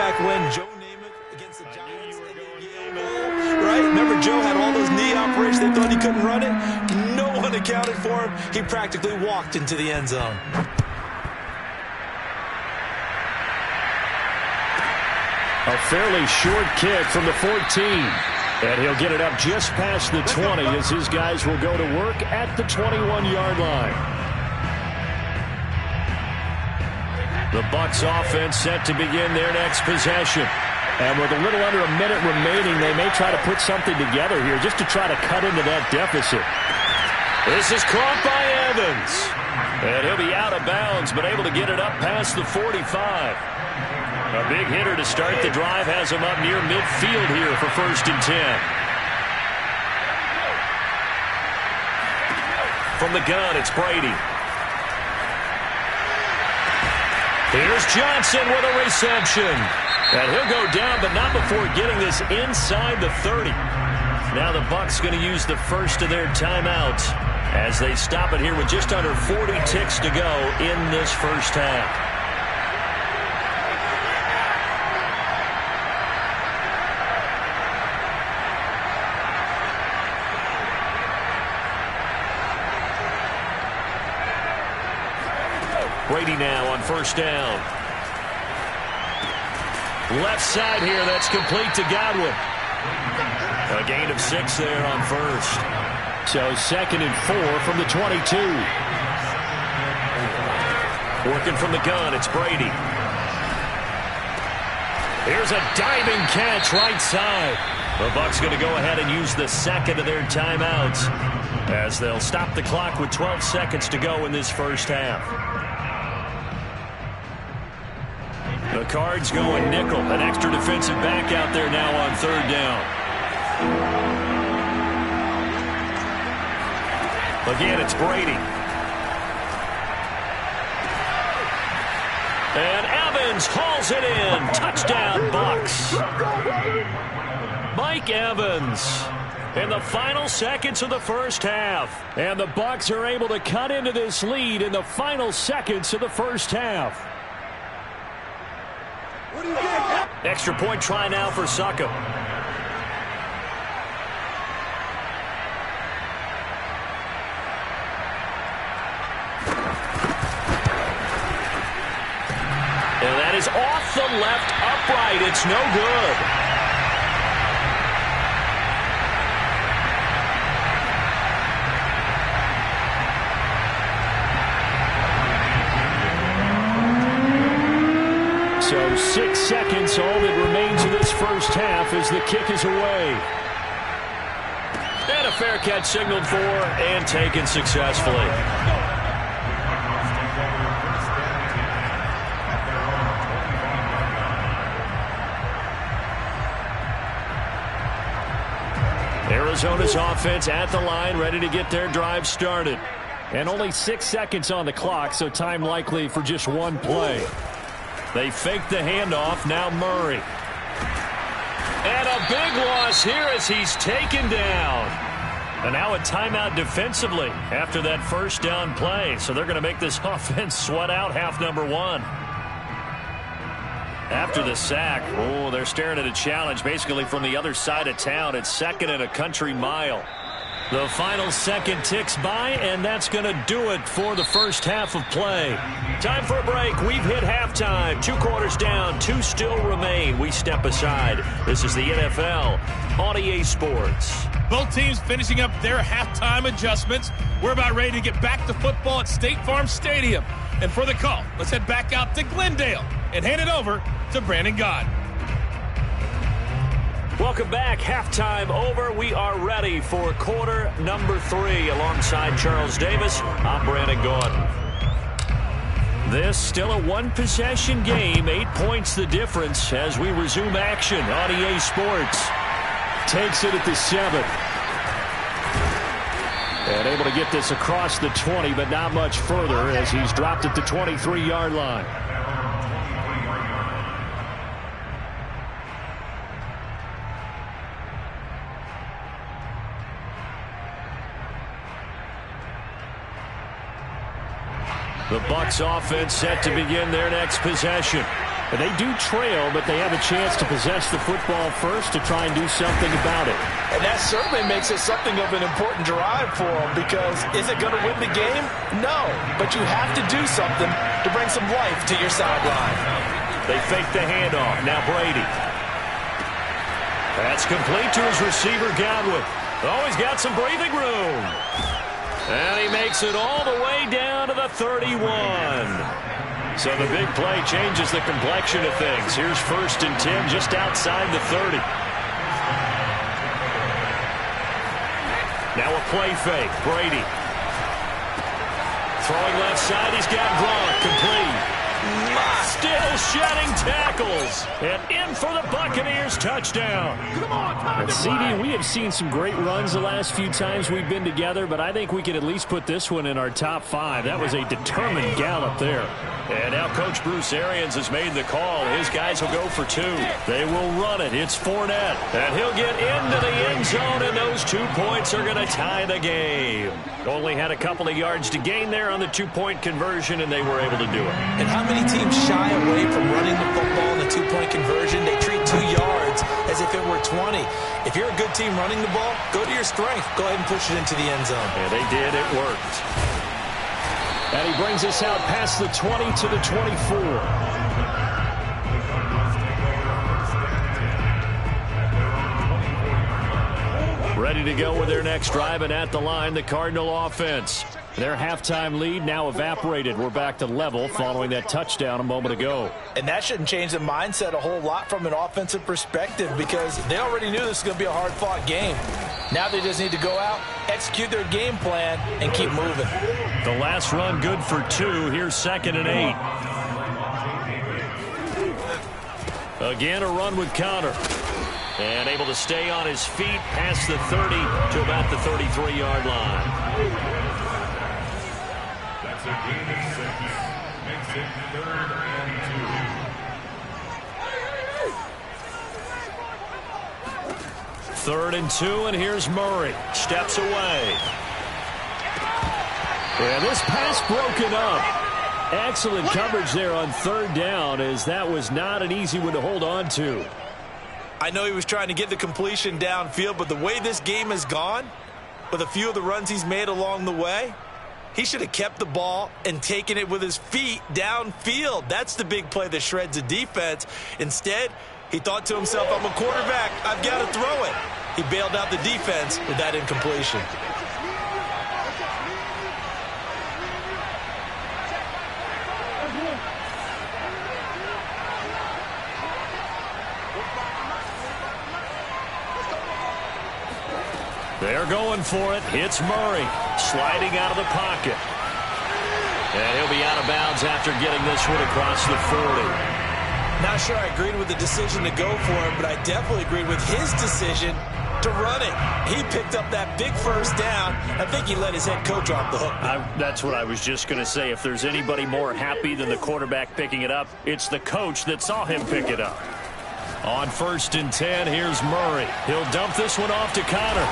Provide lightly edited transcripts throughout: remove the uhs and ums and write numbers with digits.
back when Joe Namath against the Giants in the Yale Bowl, right? Remember Joe had all those knee operations. They thought he couldn't run it. No one accounted for him. He practically walked into the end zone. A fairly short kick from the 14. And he'll get it up just past the 20 as his guys will go to work at the 21-yard line. The Bucs offense set to begin their next possession. And with a little under a minute remaining, they may try to put something together here just to try to cut into that deficit. This is caught by Evans. And he'll be out of bounds, but able to get it up past the 45. A big hitter to start the drive has him up near midfield here for 1st and 10. From the gun, it's Brady. Here's Johnson with a reception. And he'll go down, but not before getting this inside the 30. Now the Bucs going to use the first of their timeouts as they stop it here with just under 40 ticks to go in this first half. Brady now on 1st down. Left side here, that's complete to Godwin. A gain of 6 there on 1st. So 2nd and 4 from the 22. Working from the gun, it's Brady. Here's a diving catch right side. The Bucs going to go ahead and use the second of their timeouts as they'll stop the clock with 12 seconds to go in this first half. The Cards going nickel. An extra defensive back out there now on 3rd down. Again, it's Brady. And Evans hauls it in. Touchdown, Bucs. Mike Evans in the final seconds of the first half. And the Bucs are able to cut into this lead in the final seconds of the first half. Extra point try now for Suckup. And that is off the left upright. It's no good. So 6 seconds, all that remains of this first half as the kick is away. And a fair catch signaled for and taken successfully. Arizona's offense at the line, ready to get their drive started. And only 6 seconds on the clock, so time likely for just one play. They fake the handoff, now Murray. And a big loss here as he's taken down. And now a timeout defensively after that first down play. So they're going to make this offense sweat out half number 1. After the sack, oh, they're staring at a challenge basically from the other side of town. It's 2nd and a country mile. The final second ticks by, and that's going to do it for the first half of play. Time for a break. We've hit halftime. 2 quarters down, 2 still remain. We step aside. This is the NFL on EA Sports. Both teams finishing up their halftime adjustments. We're about ready to get back to football at State Farm Stadium. And for the call, let's head back out to Glendale and hand it over to Brandon Gaudin. Welcome back. Halftime over. We are ready for quarter number 3. Alongside Charles Davis, I'm Brandon Gaudin. This still a one-possession game. 8 points the difference as we resume action on EA Sports. Takes it at the 7. And able to get this across the 20, but not much further as he's dropped at the 23-yard line. The Bucs offense set to begin their next possession. And they do trail, but they have a chance to possess the football first to try and do something about it. And that certainly makes it something of an important drive for them, because is it going to win the game? No, but you have to do something to bring some life to your sideline. They fake the handoff. Now Brady. That's complete to his receiver, Godwin. Oh, he's got some breathing room. And he makes it all the way down to the 31. So the big play changes the complexion of things. Here's 1st and 10 just outside the 30. Now a play fake. Brady. Throwing left side. He's got Gronk. Complete. Still shedding tackles. And in for the Buccaneers touchdown. And CD, we have seen some great runs the last few times we've been together, but I think we can at least put this one in our top 5. That was a determined gallop there. And now Coach Bruce Arians has made the call. His guys will go for 2. They will run it. It's Fournette. And he'll get into the end zone, and those 2 points are going to tie the game. Only had a couple of yards to gain there on the 2-point conversion, and they were able to do it. And how many teams shy away from running the football in the 2-point conversion? They treat 2 yards as if it were 20. If you're a good team running the ball, go to your strength. Go ahead and push it into the end zone. Yeah, they did. It worked. And he brings us out past the 20 to the 24. Ready to go with their next drive, and at the line, the Cardinal offense. Their halftime lead now evaporated. We're back to level following that touchdown a moment ago. And that shouldn't change the mindset a whole lot from an offensive perspective, because they already knew this was going to be a hard-fought game. Now they just need to go out, execute their game plan, and keep moving. The last run good for 2. Here's 2nd and 8. Again, a run with Conner. And able to stay on his feet past the 30 to about the 33-yard line. That's a gain of 6. Makes it 3rd and 2. 3rd and 2, and here's Murray. Steps away. And this pass broken up. Excellent coverage there on 3rd down, as that was not an easy one to hold on to. I know he was trying to get the completion downfield, but the way this game has gone, with a few of the runs he's made along the way, he should have kept the ball and taken it with his feet downfield. That's the big play that shreds the defense. Instead, he thought to himself, I'm a quarterback, I've got to throw it. He bailed out the defense with that incompletion. They're going for it. It's Murray sliding out of the pocket. And he'll be out of bounds after getting this one across the 40. Not sure I agreed with the decision to go for it, but I definitely agreed with his decision to run it. He picked up that big 1st down. I think he let his head coach off the hook. That's what I was just going to say. If there's anybody more happy than the quarterback picking it up, it's the coach that saw him pick it up. On 1st and 10, here's Murray. He'll dump this one off to Conner.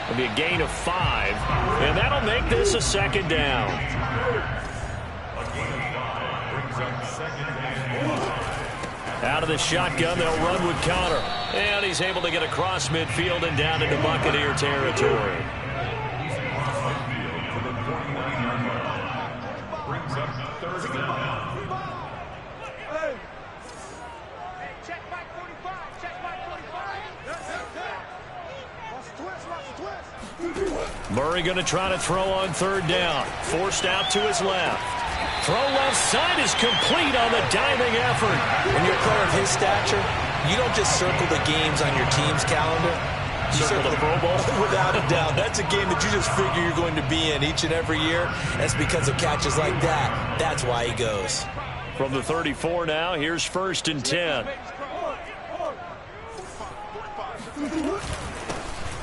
It'll be a gain of 5, and that'll make this a 2nd down. Out of the shotgun, they'll run with Conner. And he's able to get across midfield and down into Buccaneer territory. Murray going to try to throw on 3rd down. Forced out to his left. Throw left side is complete on the diving effort. When you're a player of his stature, you don't just circle the games on your team's calendar. You circle the Pro Bowl? Without a doubt. That's a game that you just figure you're going to be in each and every year. That's because of catches like that. That's why he goes. From the 34 now, here's 1st and 10.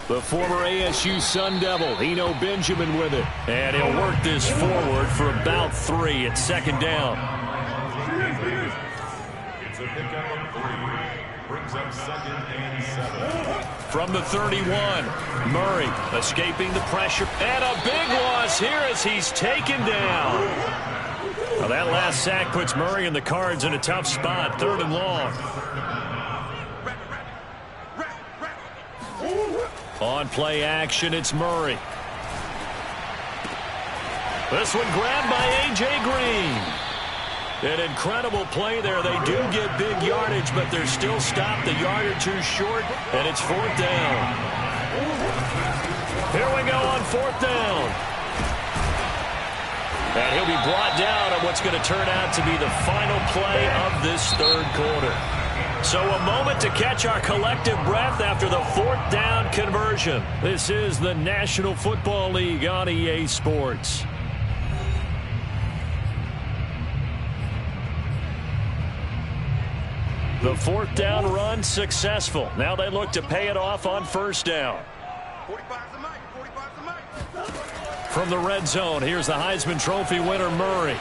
The former ASU Sun Devil, Eno Benjamin with it. And he'll work this forward for about 3 at 2nd down. It's a pickup of 3. Brings up 2nd and 7. From the 31, Murray escaping the pressure. And a big loss here as he's taken down. Well, that last sack puts Murray and the Cards in a tough spot, 3rd and long. On play action, it's Murray. This one grabbed by A.J. Green. An incredible play there. They do get big yardage, but they're still stopped a yard or two short, and it's 4th down. Here we go on 4th down. And he'll be brought down on what's going to turn out to be the final play of this 3rd quarter. So a moment to catch our collective breath after the 4th down conversion. This is the National Football League on EA Sports. The 4th down run successful. Now they look to pay it off on 1st down. From the red zone, here's the Heisman Trophy winner, Murray.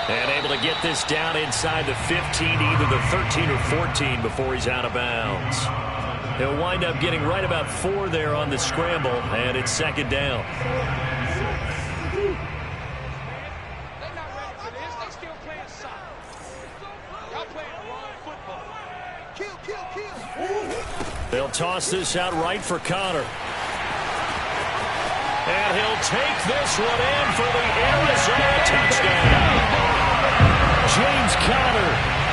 And able to get this down inside the 15, either the 13 or 14 before he's out of bounds. He'll wind up getting right about 4 there on the scramble, and it's 2nd down. They'll toss this out right for Connor. And he'll take this one in for the Arizona touchdown. James Conner,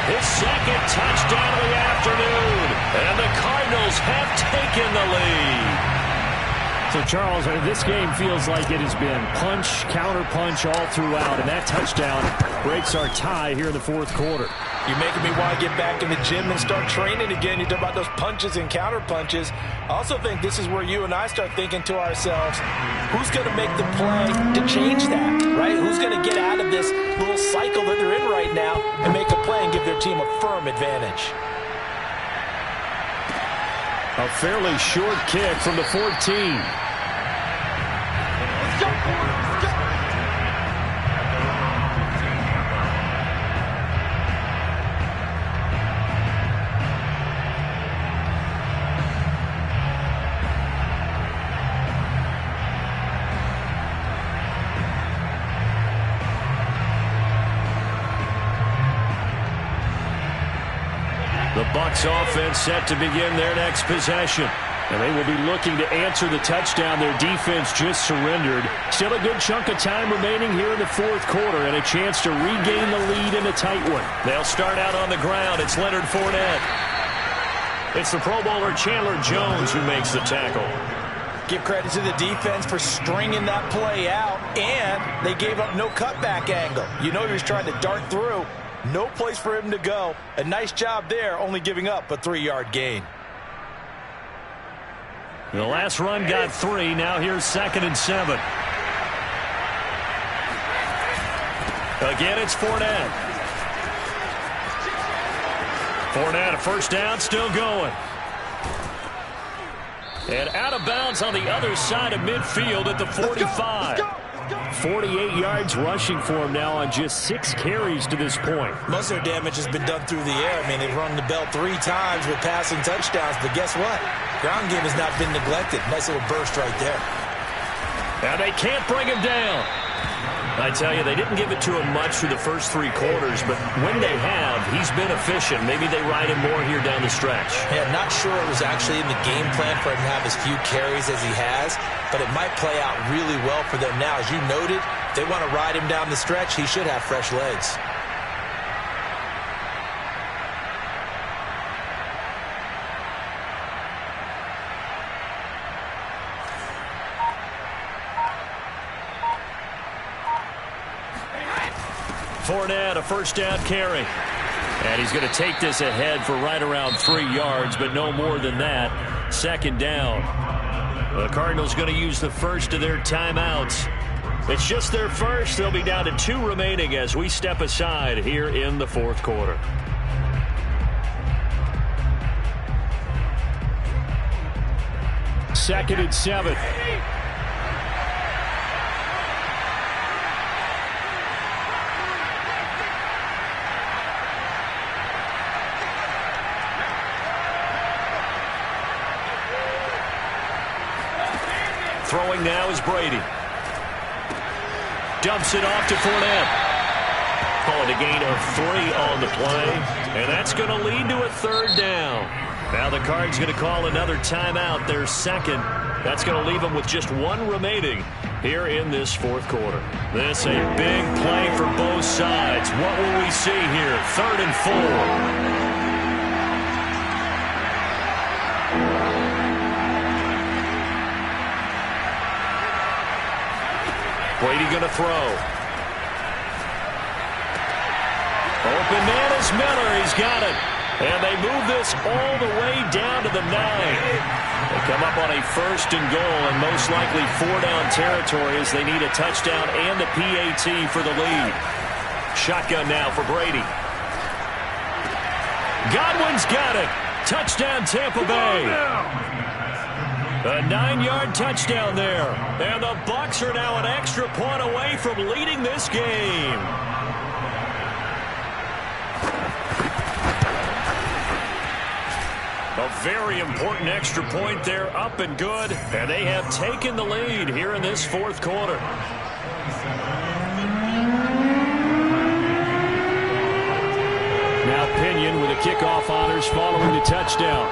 his 2nd touchdown of the afternoon. And the Cardinals have taken the lead. So, Charles, this game feels like it has been punch, counter-punch all throughout. And that touchdown breaks our tie here in the 4th quarter. You're making me want to get back in the gym and start training again. You talk about those punches and counter punches. I also think this is where you and I start thinking to ourselves, who's going to make the play to change that, right? Who's going to get out of this little cycle that they're in right now and make a play and give their team a firm advantage? A fairly short kick from the 14. The Bucs offense set to begin their next possession. And they will be looking to answer the touchdown their defense just surrendered. Still a good chunk of time remaining here in the 4th quarter and a chance to regain the lead in a tight one. They'll start out on the ground. It's Leonard Fournette. It's the Pro Bowler Chandler Jones who makes the tackle. Give credit to the defense for stringing that play out, and they gave up no cutback angle. You know he was trying to dart through. No place for him to go. A nice job there, only giving up a 3-yard gain. The last run got 3. Now here's 2nd and 7. Again, it's Fournette. Fournette, a 1st down, still going. And out of bounds on the other side of midfield at the 45. 48 yards rushing for him now on just 6 carries to this point. Most of their damage has been done through the air. I mean, they've rung the bell 3 times with passing touchdowns, but guess what? Ground game has not been neglected. Nice little burst right there. And they can't bring him down. I tell you, they didn't give it to him much through the first 3 quarters, but when they have, he's been efficient. Maybe they ride him more here down the stretch. Yeah, not sure it was actually in the game plan for him to have as few carries as he has, but it might play out really well for them now. As you noted, if they want to ride him down the stretch, he should have fresh legs. Fournette, a 1st down carry. And he's going to take this ahead for right around 3 yards, but no more than that. 2nd down. The Cardinals going to use the first of their timeouts. It's just their first. They'll be down to 2 remaining as we step aside here in the 4th quarter. Second and 7. Throwing now is Brady. Dumps it off to Fournette. call it a gain of 3 on the play. And that's going to lead to a third down. Now the Cards going to call another timeout, their second. That's going to leave them with just 1 remaining here in this fourth quarter. This a big play for both sides. What will we see here? 3rd and 4. Brady going to throw. Open man is Miller. He's got it. And they move this all the way down to the 9. They come up on a 1st and goal and most likely 4-down territory as they need a touchdown and a PAT for the lead. Shotgun now for Brady. Godwin's got it. Touchdown Tampa Bay. A 9-yard touchdown there. And the Bucs are now an extra point away from leading this game. A very important extra point there, up and good. And they have taken the lead here in this fourth quarter. Now Pinion with the kickoff honors following the touchdown.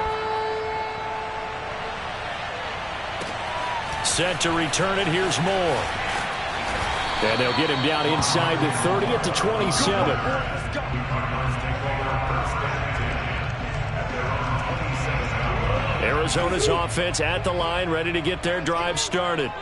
Set to return it. Here's Moore. And they'll get him down inside the 30 at the 27. Arizona's offense at the line, ready to get their drive started.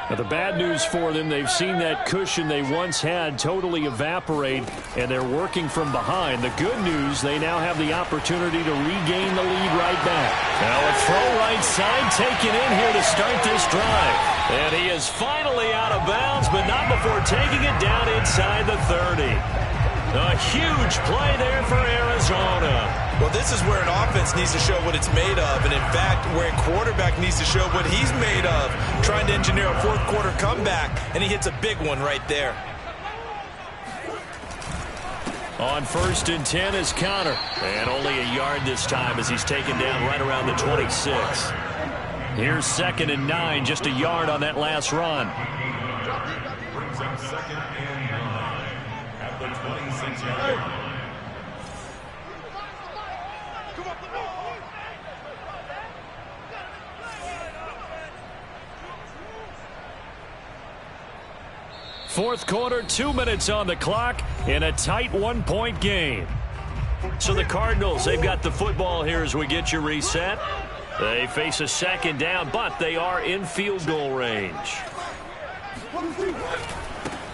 Now the bad news for them, they've seen that cushion they once had totally evaporate, and they're working from behind. The good news, they now have the opportunity to regain the lead right back. Now a throw right side taken in here to start this drive. And he is finally out of bounds, but not before taking it down inside the 30. A huge play there for Arizona. Well, this is where an offense needs to show what it's made of, and in fact, where a quarterback needs to show what he's made of, trying to engineer a fourth quarter comeback, and he hits a big one right there. On 1st and 10 is Connor, and only a yard this time as he's taken down right around the 26. Here's 2nd and 9, just a yard on that last run. Brings up 2nd and 9 at the 26-yard line. Fourth quarter, 2 minutes on the clock in a tight 1-point game. So the Cardinals, they've got the football here as we get you reset. They face a 2nd down, but they are in field goal range.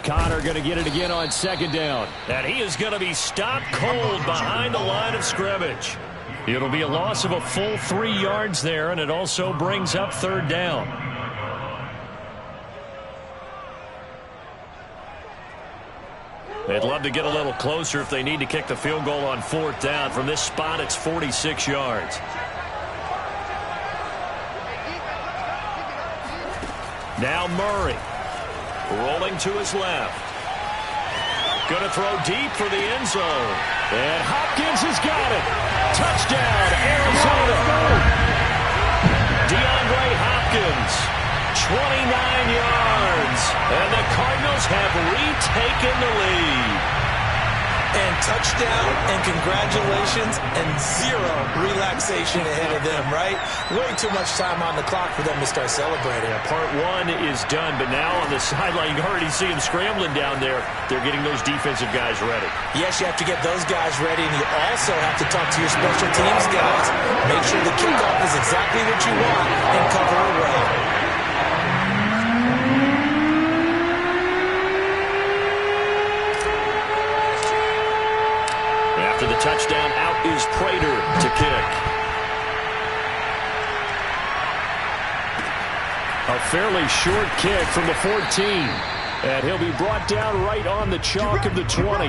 Connor going to get it again on 2nd down. And he is going to be stopped cold behind the line of scrimmage. It'll be a loss of a full 3 yards there, and it also brings up 3rd down. They'd love to get a little closer if they need to kick the field goal on 4th down. From this spot, it's 46 yards. Now Murray. Rolling to his left. Going to throw deep for the end zone. And Hopkins has got it. Touchdown, Arizona. DeAndre Hopkins. 29 yards. And the Cardinals have retaken the lead. And touchdown and congratulations and 0 relaxation ahead of them, right? Way too much time on the clock for them to start celebrating. Yeah, part 1 is done, but now on the sideline, you can already see them scrambling down there. They're getting those defensive guys ready. Yes, you have to get those guys ready, and you also have to talk to your special teams guys. Make sure the kickoff is exactly what you want and cover it well. After the touchdown, out is Prater to kick. A fairly short kick from the 14. And he'll be brought down right on the chalk of the 20.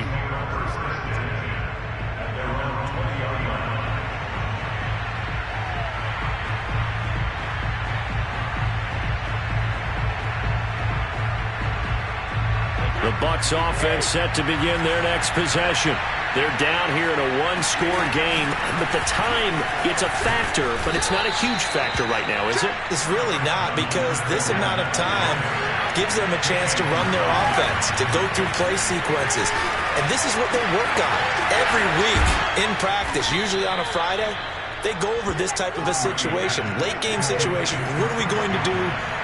The Bucs offense set to begin their next possession. They're down here in a 1-score game, but the time, it's a factor, but it's not a huge factor right now, is it? It's really not, because this amount of time gives them a chance to run their offense, to go through play sequences. And this is what they work on every week in practice, usually on a Friday. They go over this type of a situation, late game situation. What are we going to do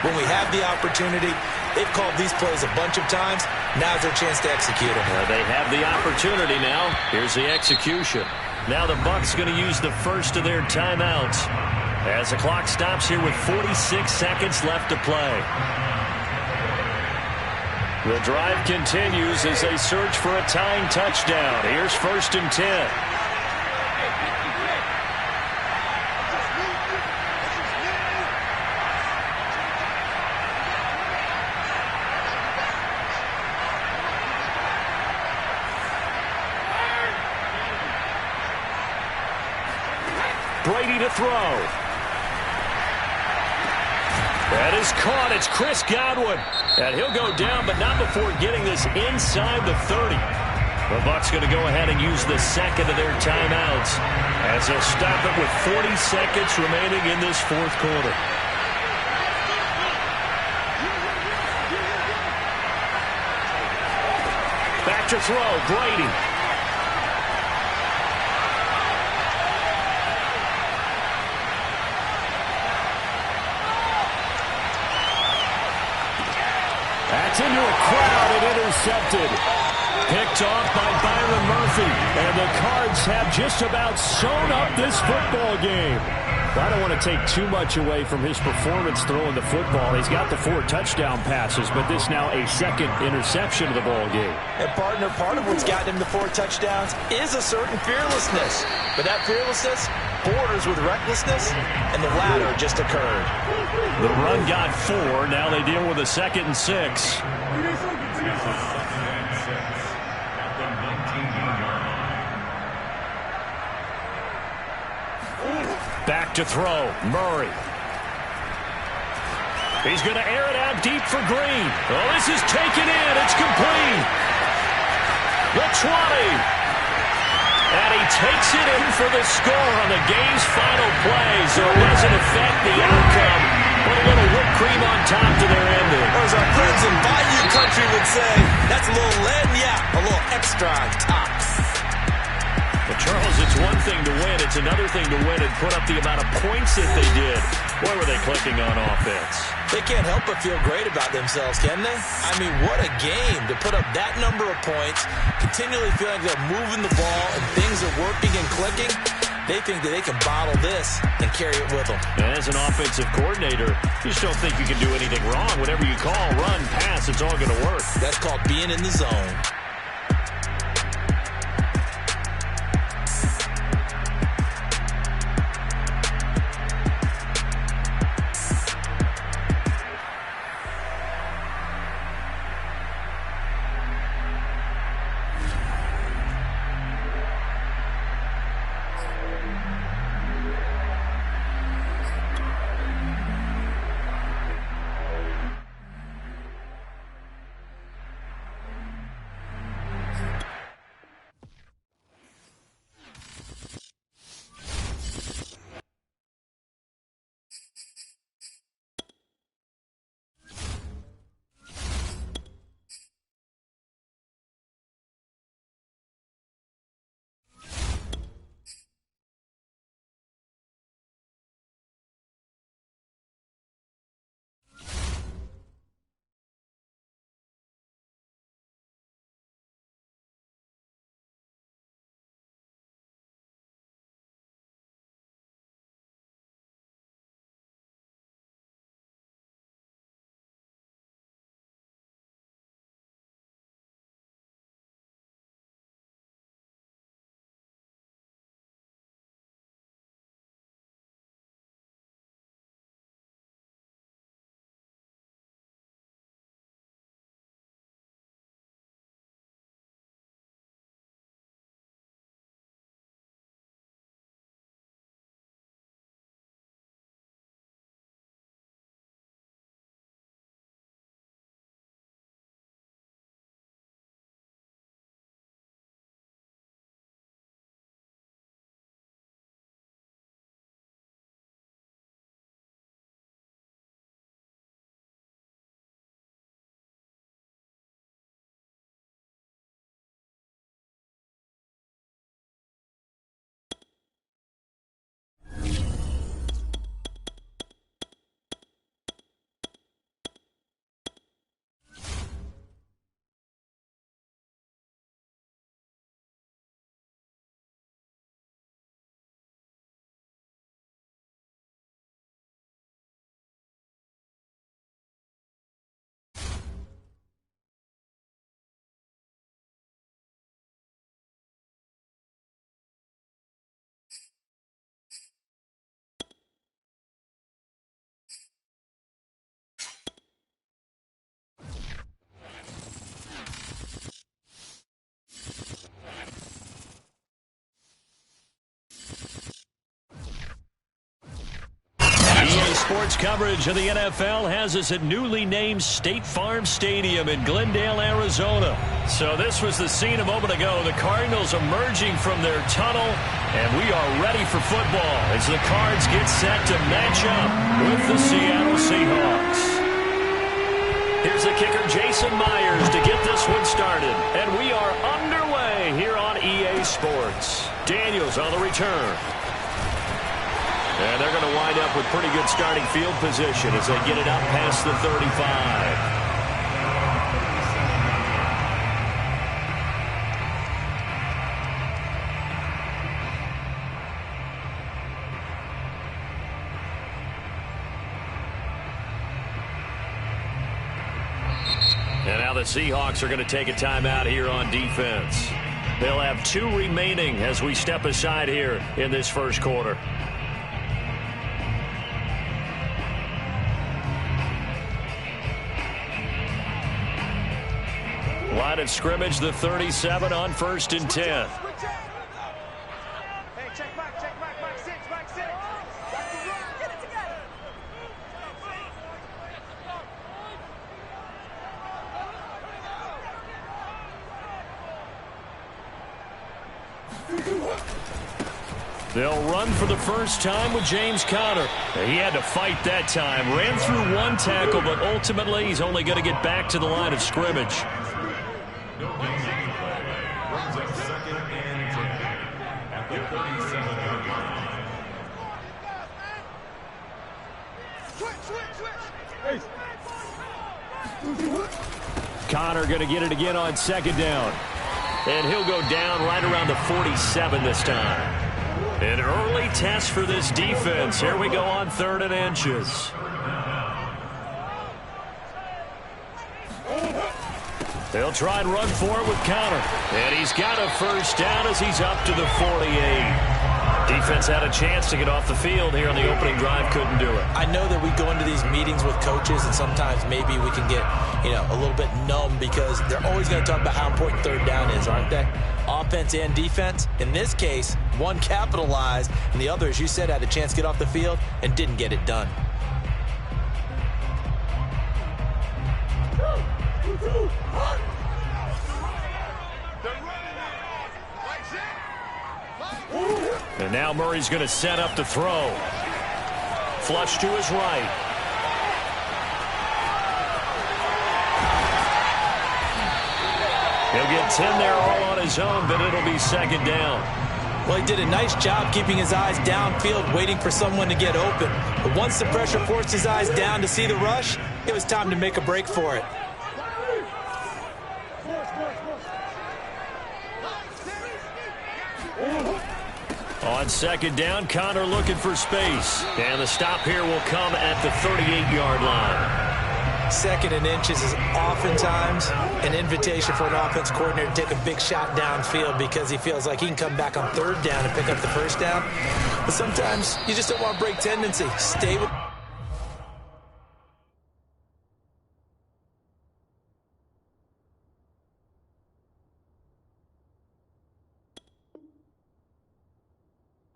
when we have the opportunity? They've called these plays a bunch of times. Now's their chance to execute them. They have the opportunity now. Here's the execution. Now the Bucs going to use the first of their timeouts as the clock stops here with 46 seconds left to play. The drive continues as they search for a tying touchdown. Here's 1st and 10. Brady to throw. That is caught. It's Chris Godwin. And he'll go down, but not before getting this inside the 30. The Bucs going to go ahead and use the second of their timeouts as they'll stop it with 40 seconds remaining in this fourth quarter. Back to throw. Brady. That's into a crowd and intercepted. Picked off by Byron Murphy. And the Cards have just about sewn up this football game. I don't want to take too much away from his performance throwing the football. He's got the 4 touchdown passes, but this now a second interception of the ball game. And partner, part of what's gotten him the 4 touchdowns is a certain fearlessness. But that fearlessness borders with recklessness, and the latter just occurred. The run got 4. Now they deal with a 2nd and 6. Back to throw. Murray. He's going to air it out deep for Green. Oh, this is taken in. It's complete. The 20. And he takes it in for the score on the game's final play. So it doesn't affect the outcome. Put a little whipped cream on top to their ending. Or as our friends in Bayou Country would say, that's a little a little extra on top. But Charles, it's one thing to win. It's another thing to win and put up the amount of points that they did. Boy, were they clicking on offense. They can't help but feel great about themselves, can they? I mean, what a game to put up that number of points, continually feeling like they're moving the ball and things are working and clicking. They think that they can bottle this and carry it with them. And as an offensive coordinator, you just don't think you can do anything wrong. Whatever you call, run, pass, it's all going to work. That's called being in the zone. Sports coverage of the NFL has us at newly named State Farm Stadium in Glendale, Arizona. So this was the scene a moment ago. The Cardinals emerging from their tunnel, and we are ready for football as the Cards get set to match up with the Seattle Seahawks. Here's the kicker, Jason Myers, to get this one started. And we are underway here on EA Sports. Daniels on the return. And they're going to wind up with pretty good starting field position as they get it up past the 35. And now the Seahawks are going to take a timeout here on defense. They'll have 2 remaining as we step aside here in this first quarter. Line of scrimmage, the 37 on 1st and 10. Hey, check back, back 6, back 6. Get it together. They'll run for the first time with James Conner. He had to fight that time. Ran through 1 tackle, but ultimately he's only going to get back to the line of scrimmage. Conner going to get it again on 2nd down. And he'll go down right around the 47 this time. An early test for this defense. Here we go on 3rd and inches. They'll try and run for it with Conner. And he's got a first down as he's up to the 48. Defense had a chance to get off the field here on the opening drive, couldn't do it. I know that we go into these meetings with coaches, and sometimes maybe we can get, a little bit numb because they're always going to talk about how important 3rd down is, aren't they? Offense and defense. In this case, one capitalized, and the other, as you said, had a chance to get off the field and didn't get it done. And now Murray's going to set up to throw. Flush to his right. He'll get 10 there all on his own, but it'll be 2nd down. Well, he did a nice job keeping his eyes downfield, waiting for someone to get open. But once the pressure forced his eyes down to see the rush, it was time to make a break for it. On 2nd down, Conner looking for space. And the stop here will come at the 38-yard line. 2nd and inches is oftentimes an invitation for an offense coordinator to take a big shot downfield because he feels like he can come back on 3rd down and pick up the first down. But sometimes you just don't want to break tendency. Stay with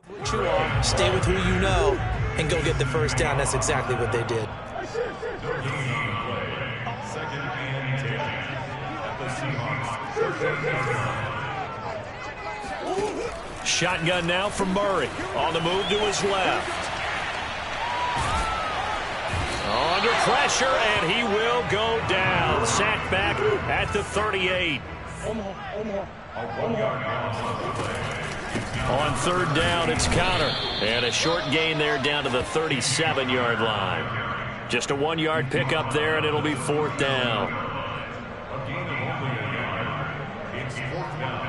what you are, stay with who you know, and go get the first down. That's exactly what they did. Shotgun now from Murray. On the move to his left. Under pressure, and he will go down. Sacked back at the 38. On 3rd down, it's Conner. And a short gain there down to the 37-yard line. Just a 1-yard pickup there, and it'll be 4th down.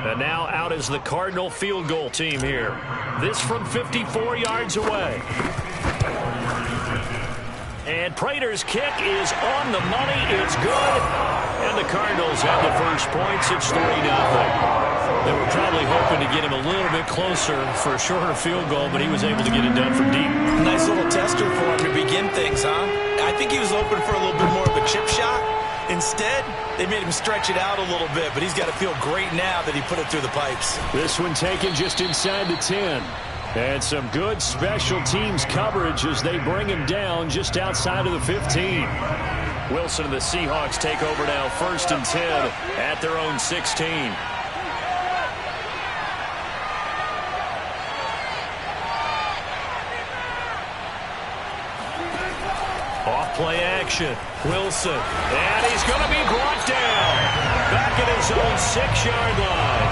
And now out is the Cardinal field goal team here. This from 54 yards away. And Prater's kick is on the money. It's good. And the Cardinals have the first points. It's 3-0. They were probably hoping to get him a little bit closer for a shorter field goal, but he was able to get it done from deep. Nice little tester for him to begin things, huh? I think he was hoping for a little bit more of a chip shot. Instead, they made him stretch it out a little bit, but he's got to feel great now that he put it through the pipes. This one taken just inside the 10. And some good special teams coverage as they bring him down just outside of the 15. Wilson and the Seahawks take over now, 1st and 10 at their own 16. Off play action. Wilson. And he's going to be brought down. Back at his own 6-yard line.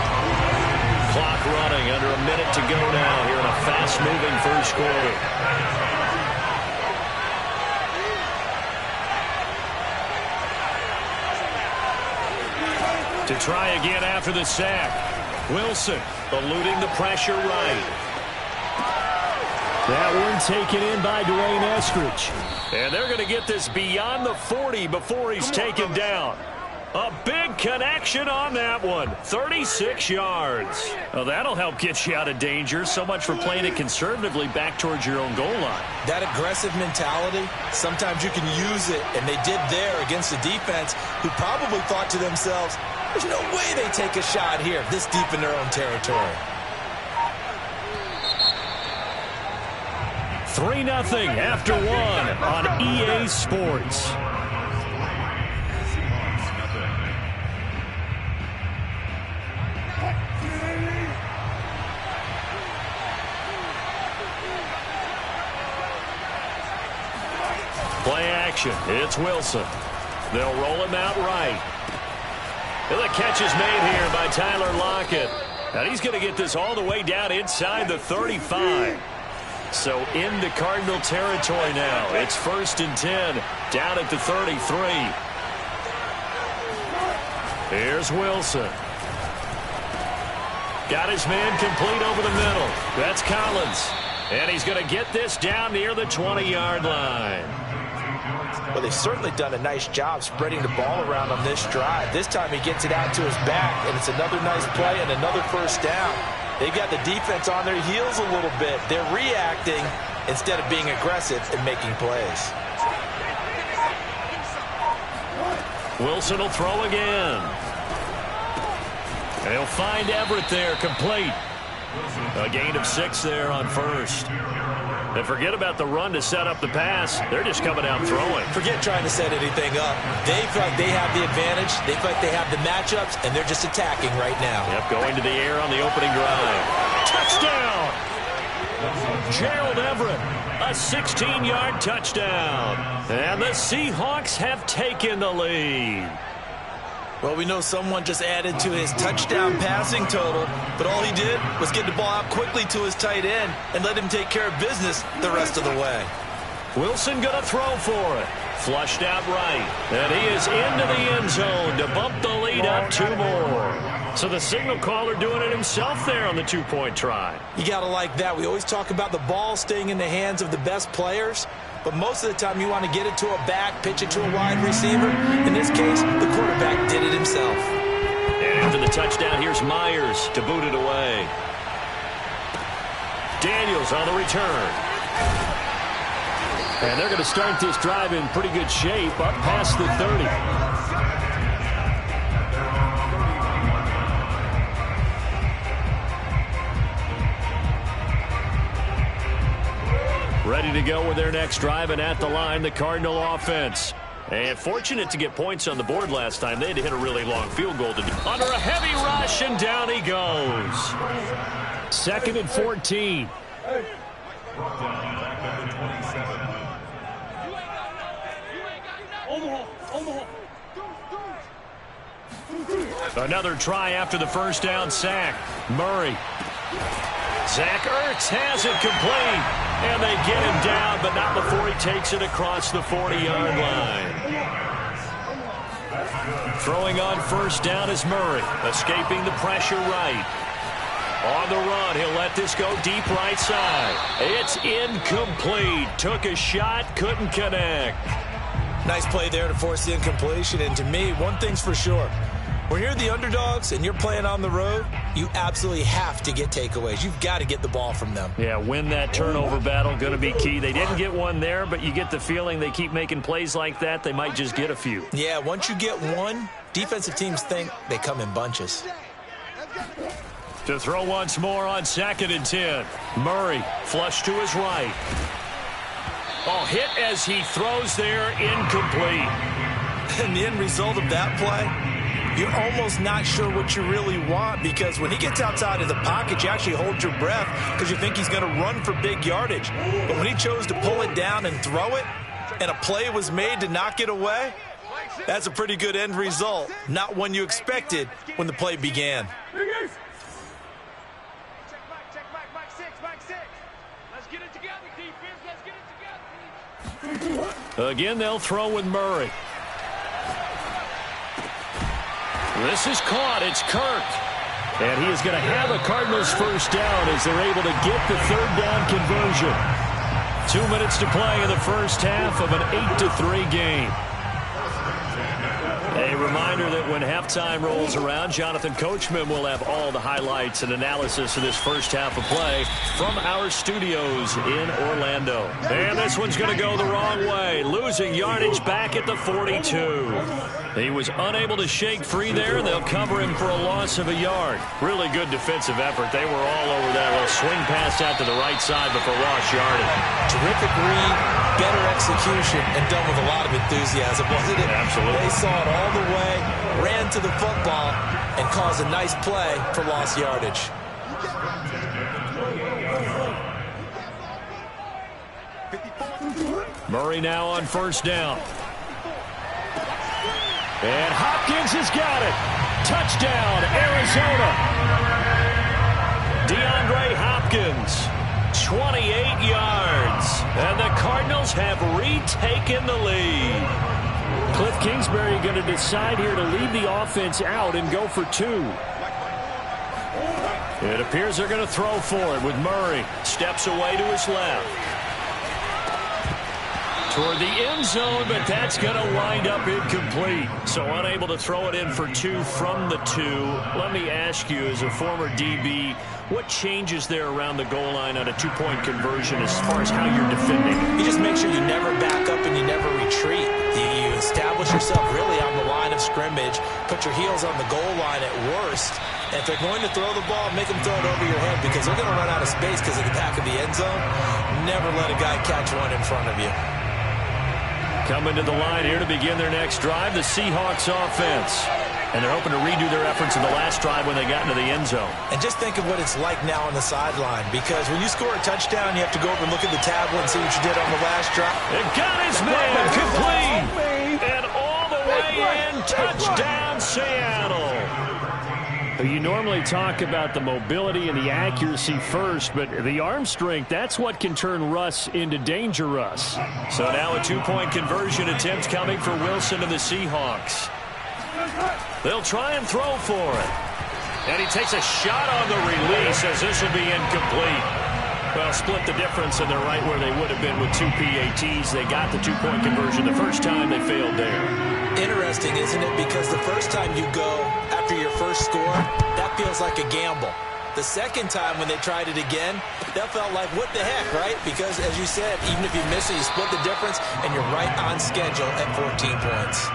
Clock running, under a minute to go now here in a fast-moving first quarter. To try again after the sack. Wilson eluding the pressure right. That one taken in by Dwayne Eskridge. And they're going to get this beyond the 40 before he's taken down. A big connection on that one. 36 yards. Well, that'll help get you out of danger. So much for playing it conservatively back towards your own goal line. That aggressive mentality, sometimes you can use it, and they did there against a defense who probably thought to themselves, there's no way they take a shot here this deep in their own territory. 3-0 after 1 on EA Sports. Play action. It's Wilson. They'll roll him out right. And the catch is made here by Tyler Lockett. And he's going to get this all the way down inside the 35. So into Cardinal territory now. It's 1st and 10 down at the 33. Here's Wilson. Got his man complete over the middle. That's Collins. And he's going to get this down near the 20-yard line. Well, they've certainly done a nice job spreading the ball around on this drive. This time he gets it out to his back, and it's another nice play and another first down. They've got the defense on their heels a little bit. They're reacting instead of being aggressive and making plays. Wilson will throw again. They'll find Everett there, complete. A gain of 6 there on first. And forget about the run to set up the pass. They're just coming out throwing. Forget trying to set anything up. They feel like they have the advantage. They feel like they have the matchups, and they're just attacking right now. Yep, going to the air on the opening drive. Touchdown! Gerald Everett, a 16-yard touchdown. And the Seahawks have taken the lead. Well, we know someone just added to his touchdown passing total, but all he did was get the ball out quickly to his tight end and let him take care of business the rest of the way. Wilson going to throw for it. Flushed out right. And he is into the end zone to bump the lead up 2 more. So the signal caller doing it himself there on the 2-point try. You got to like that. We always talk about the ball staying in the hands of the best players. But most of the time you want to get it to a back, pitch it to a wide receiver. In this case, the quarterback did it himself. And after the touchdown, here's Myers to boot it away. Daniels on the return. And they're going to start this drive in pretty good shape up past the 30. Ready to go with their next drive, and at the line, the Cardinal offense. And fortunate to get points on the board last time. They had to hit a really long field goal to do. Under a heavy rush, and down he goes. 2nd and 14. Another try after the first down sack. Murray. Zach Ertz has it complete, and they get him down, but not before he takes it across the 40-yard line. Throwing on first down is Murray, escaping the pressure right. On the run, he'll let this go deep right side. It's incomplete. Took a shot, couldn't connect. Nice play there to force the incompletion, and to me, one thing's for sure. When you're the underdogs and you're playing on the road, you absolutely have to get takeaways. You've got to get the ball from them. Yeah, win that turnover battle, going to be key. They didn't get one there, but you get the feeling they keep making plays like that, they might just get a few. Yeah, once you get one, defensive teams think they come in bunches. To throw once more on 2nd and 10. Murray flush to his right. Oh, hit as he throws there, incomplete. And the end result of that play, you're almost not sure what you really want, because when he gets outside of the pocket, you actually hold your breath because you think he's going to run for big yardage. But when he chose to pull it down and throw it, and a play was made to knock it away, that's a pretty good end result. Not one you expected when the play began. Check back six. Let's get it together, defense. Let's get it together. Again, they'll throw with Murray. This is caught. It's Kirk. And he is going to have a Cardinals first down as they're able to get the 3rd down conversion. 2 minutes to play in the first half of an 8-3 game. A reminder that when halftime rolls around, Jonathan Coachman will have all the highlights and analysis of this first half of play from our studios in Orlando. And this one's going to go the wrong way, losing yardage back at the 42. He was unable to shake free there, and they'll cover him for a loss of a yard. Really good defensive effort. They were all over that little swing pass out to the right side before lost yardage. Terrific read, better execution, and done with a lot of enthusiasm, wasn't it? Absolutely. They saw it all the way, ran to the football, and caused a nice play for lost yardage. Murray now on first down. And Hopkins has got it. Touchdown, Arizona. DeAndre Hopkins, 28 yards. And the Cardinals have retaken the lead. Cliff Kingsbury going to decide here to leave the offense out and go for 2. It appears they're going to throw for it with Murray. Steps away to his left. Toward the end zone, but that's going to wind up incomplete. So unable to throw it in for 2 from the 2. Let me ask you, as a former DB, what changes there around the goal line on a 2-point conversion as far as how you're defending? You just make sure you never back up and you never retreat. You establish yourself really on the line of scrimmage, put your heels on the goal line at worst. And if they're going to throw the ball, make them throw it over your head, because they're going to run out of space because of the back of the end zone. Never let a guy catch one in front of you. Coming to the line here to begin their next drive, the Seahawks offense. And they're hoping to redo their efforts in the last drive when they got into the end zone. And just think of what it's like now on the sideline, because when you score a touchdown, you have to go over and look at the tablet and see what you did on the last drive. It got his man complete. And all the way in, touchdown Seattle. You normally talk about the mobility and the accuracy first, but the arm strength, that's what can turn Russ into Danger Russ. So now a 2-point conversion attempt coming for Wilson and the Seahawks. They'll try and throw for it. And he takes a shot on the release as this will be incomplete. Well, split the difference, and they're right where they would have been with 2 PATs. They got the 2-point conversion the first time. They failed there. Interesting, isn't it? Because the first time you go after your first score, that feels like a gamble. The second time when they tried it again, that felt like, what the heck, right? Because, as you said, even if you miss it, you split the difference, and you're right on schedule at 14 points.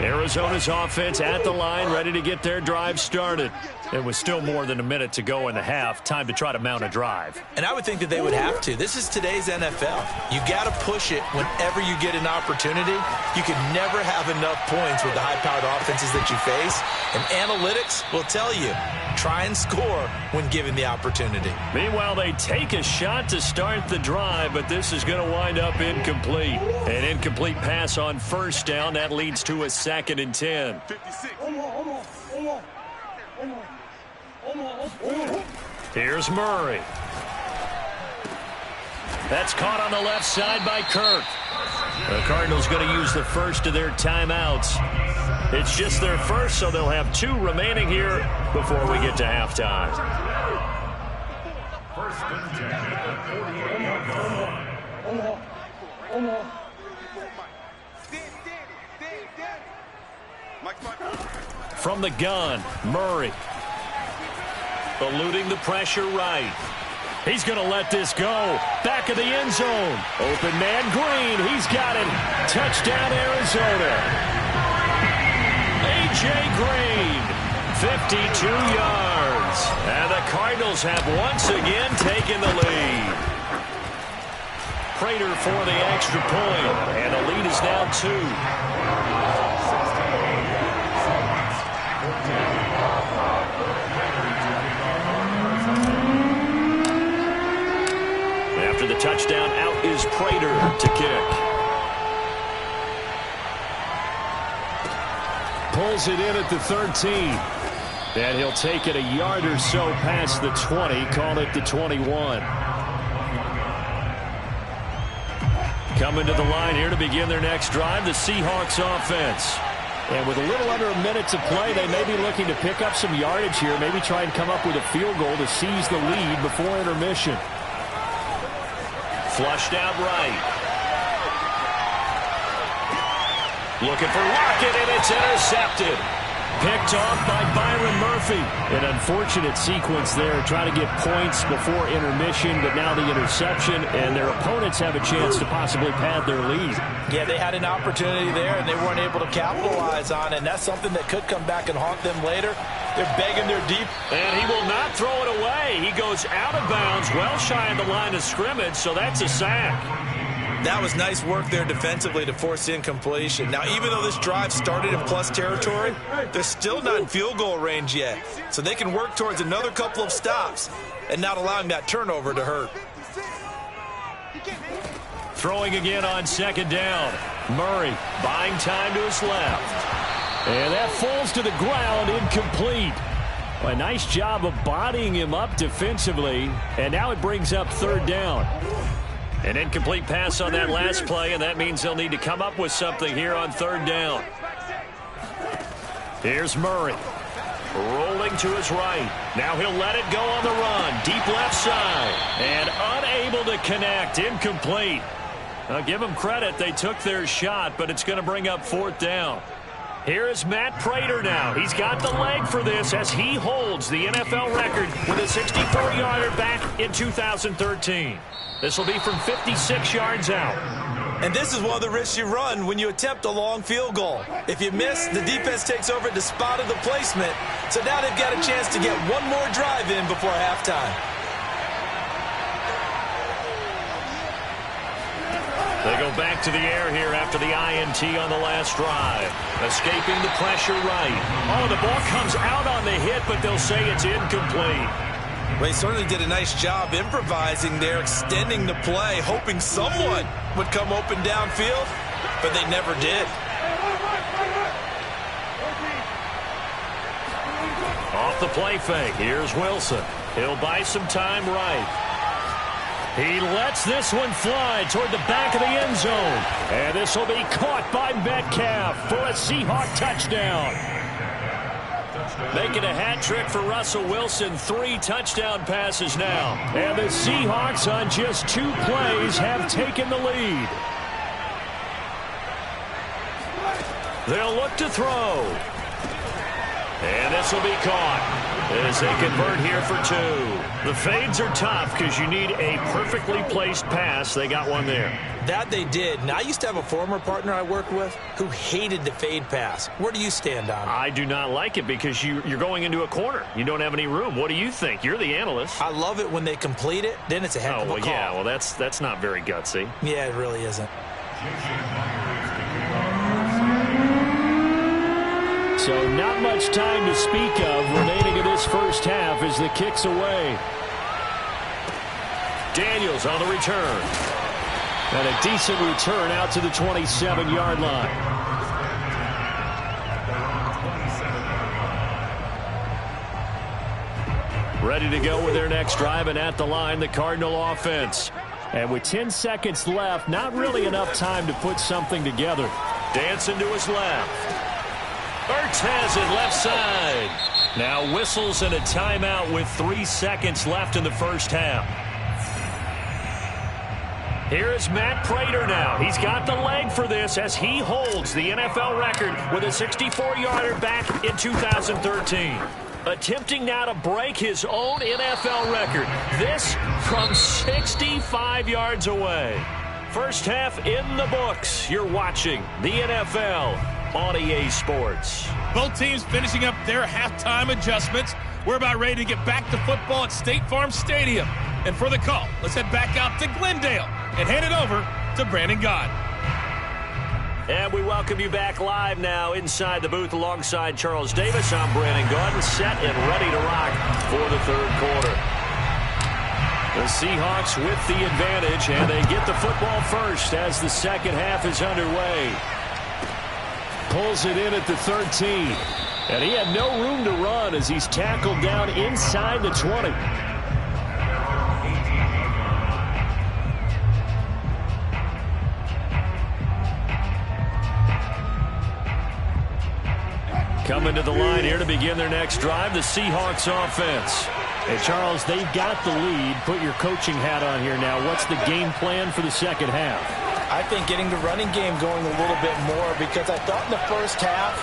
Arizona's offense at the line, ready to get their drive started. It was still more than a minute to go in the half. Time to try to mount a drive. And I would think that they would have to. This is today's NFL. You got to push it whenever you get an opportunity. You can never have enough points with the high-powered offenses that you face. And analytics will tell you, try and score when given the opportunity. Meanwhile, they take a shot to start the drive, but this is going to wind up incomplete. An incomplete pass on first down. That leads to a 2nd and 10. 56. Here's Murray. That's caught on the left side by Kirk. The Cardinals going to use the first of their timeouts. It's just their first, so they'll have 2 remaining here before we get to halftime. From the gun, Murray. Eluding the pressure right. He's going to let this go. Back of the end zone. Open man Green. He's got it. Touchdown, Arizona. A.J. Green, 52 yards. And the Cardinals have once again taken the lead. Prater for the extra point. And the lead is now 2. After the touchdown, out is Prater to kick. Pulls it in at the 13. And he'll take it a yard or so past the 20. Call it the 21. Coming to the line here to begin their next drive, the Seahawks offense. And with a little under a minute to play, they may be looking to pick up some yardage here, maybe try and come up with a field goal to seize the lead before intermission. Flushed out right. Looking for Lockett, and it's intercepted. Picked off by Byron Murphy. An unfortunate sequence there, trying to get points before intermission, but now the interception, and their opponents have a chance to possibly pad their lead. Yeah, they had an opportunity there, and they weren't able to capitalize on it, and that's something that could come back and haunt them later. They're begging their deep. And he will not throw it away. He goes out of bounds, well shy of the line of scrimmage, so that's a sack. That was nice work there defensively to force incompletion. Now, even though this drive started in plus territory, they're still not in field goal range yet. So they can work towards another couple of stops and not allowing that turnover to hurt. Throwing again on second down. Murray buying time to his left. And that falls to the ground, incomplete. A nice job of bodying him up defensively. And now it brings up third down. An incomplete pass on that last play, and that means they'll need to come up with something here on third down. Here's Murray. Rolling to his right. Now he'll let it go on the run. Deep left side. And unable to connect. Incomplete. I'll give them credit. They took their shot, but it's going to bring up fourth down. Here is Matt Prater now. He's got the leg for this as he holds the NFL record with a 64-yarder back in 2013. This will be from 56 yards out. And this is one of the risks you run when you attempt a long field goal. If you miss, the defense takes over at the spot of the placement. So now they've got a chance to get one more drive in before halftime. They go back to the air here after the INT on the last drive. Escaping the pressure right. Oh, the ball comes out on the hit, but they'll say it's incomplete. Well, he certainly did a nice job improvising there, extending the play, hoping someone would come open downfield, but they never did. Off the play fake, here's Wilson. He'll buy some time right. He lets this one fly toward the back of the end zone. And this will be caught by Metcalf for a Seahawk touchdown. Making a hat trick for Russell Wilson. 3 touchdown passes now. And the Seahawks on just 2 plays have taken the lead. They'll look to throw. And this will be caught as they convert here for 2. The fades are tough because you need a perfectly placed pass. They got one there. That they did. Now, I used to have a former partner I worked with who hated the fade pass. Where do you stand on it? I do not like it because you're going into a corner. You don't have any room. What do you think? You're the analyst. I love it when they complete it. Then it's a heck of a call. Yeah, well, that's not very gutsy. Yeah, it really isn't. So not much time to speak of remaining in this first half as the kick's away. Daniels on the return. And a decent return out to the 27-yard line. Ready to go with their next drive, and at the line, the Cardinal offense. And with 10 seconds left, not really enough time to put something together. Dancing to his left. Ertz has it left side. Now whistles and a timeout with 3 seconds left in the first half. Here is Matt Prater now. He's got the leg for this as he holds the NFL record with a 64-yarder back in 2013. attempting now to break his own NFL record. This from 65 yards away. First half in the books. You're watching the NFL on EA Sports. Both teams finishing up their halftime adjustments. We're about ready to get back to football at State Farm Stadium. And for the call, let's head back out to Glendale and hand it over to Brandon Gaudin. And we welcome you back live now inside the booth alongside Charles Davis. I'm Brandon Gaudin, set and ready to rock for the third quarter. The Seahawks with the advantage, and they get the football first as the second half is underway. Pulls it in at the 13. And he had no room to run as he's tackled down inside the 20. Coming to the line here to begin their next drive, the Seahawks offense. Hey, Charles, they've got the lead. Put your coaching hat on here now. What's the game plan for the second half? I think getting the running game going a little bit more, because I thought in the first half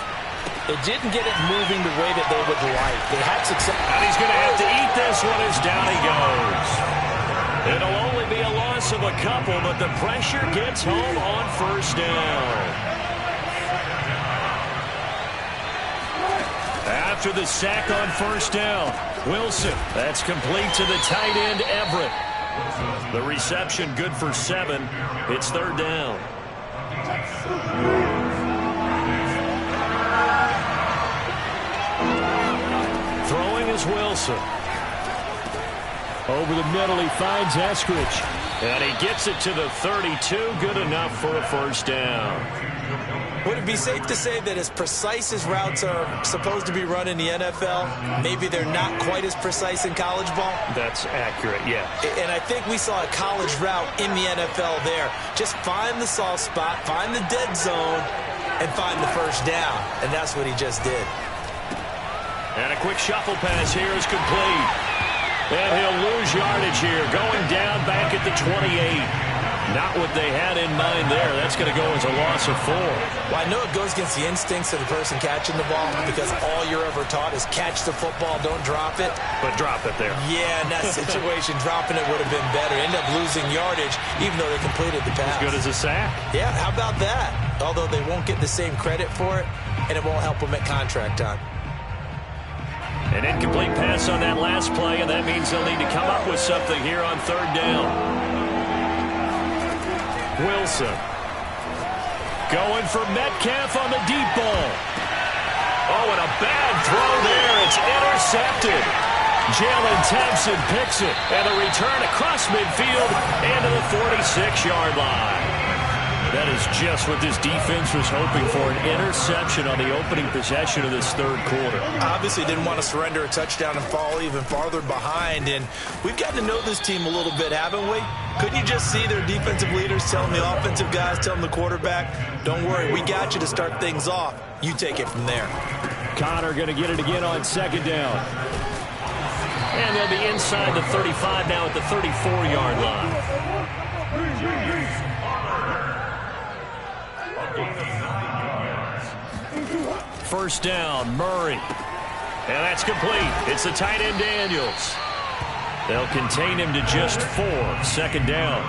they didn't get it moving the way that they would like. They had success. And he's going to have to eat this one as down he goes. It'll only be a loss of a couple, but the pressure gets home on first down. After the sack on first down, Wilson. That's complete to the tight end, Everett. The reception good for 7. It's third down. Throwing is Wilson. Over the middle, he finds Eskridge. And he gets it to the 32. Good enough for a first down. Would it be safe to say that as precise as routes are supposed to be run in the NFL, maybe they're not quite as precise in college ball? That's accurate, yeah. And I think we saw a college route in the NFL there. Just find the soft spot, find the dead zone, and find the first down. And that's what he just did. And a quick shuffle pass here is complete. And he'll lose yardage here, going down back at the 28. Not what they had in mind there. That's going to go as a loss of 4. Well, I know it goes against the instincts of the person catching the ball, because all you're ever taught is catch the football, don't drop it. But drop it there. Yeah, in that situation, dropping it would have been better. End up losing yardage, even though they completed the pass. As good as a sack. Yeah, how about that? Although they won't get the same credit for it, and it won't help them at contract time. An incomplete pass on that last play, and that means they'll need to come up with something here on third down. Wilson going for Metcalf on the deep ball. Oh, and a bad throw there. It's intercepted. Jalen Thompson picks it, and a return across midfield and to the 46-yard line. That is just what this defense was hoping for, an interception on the opening possession of this third quarter. Obviously didn't want to surrender a touchdown and fall even farther behind, and we've gotten to know this team a little bit, haven't we? Couldn't you just see their defensive leaders telling the offensive guys, telling the quarterback, don't worry, we got you to start things off. You take it from there. Connor going to get it again on second down. And they'll be inside the 35 now at the 34-yard line. First down, Murray. And that's complete. It's the tight end, Daniels. They'll contain him to just 4. Second down.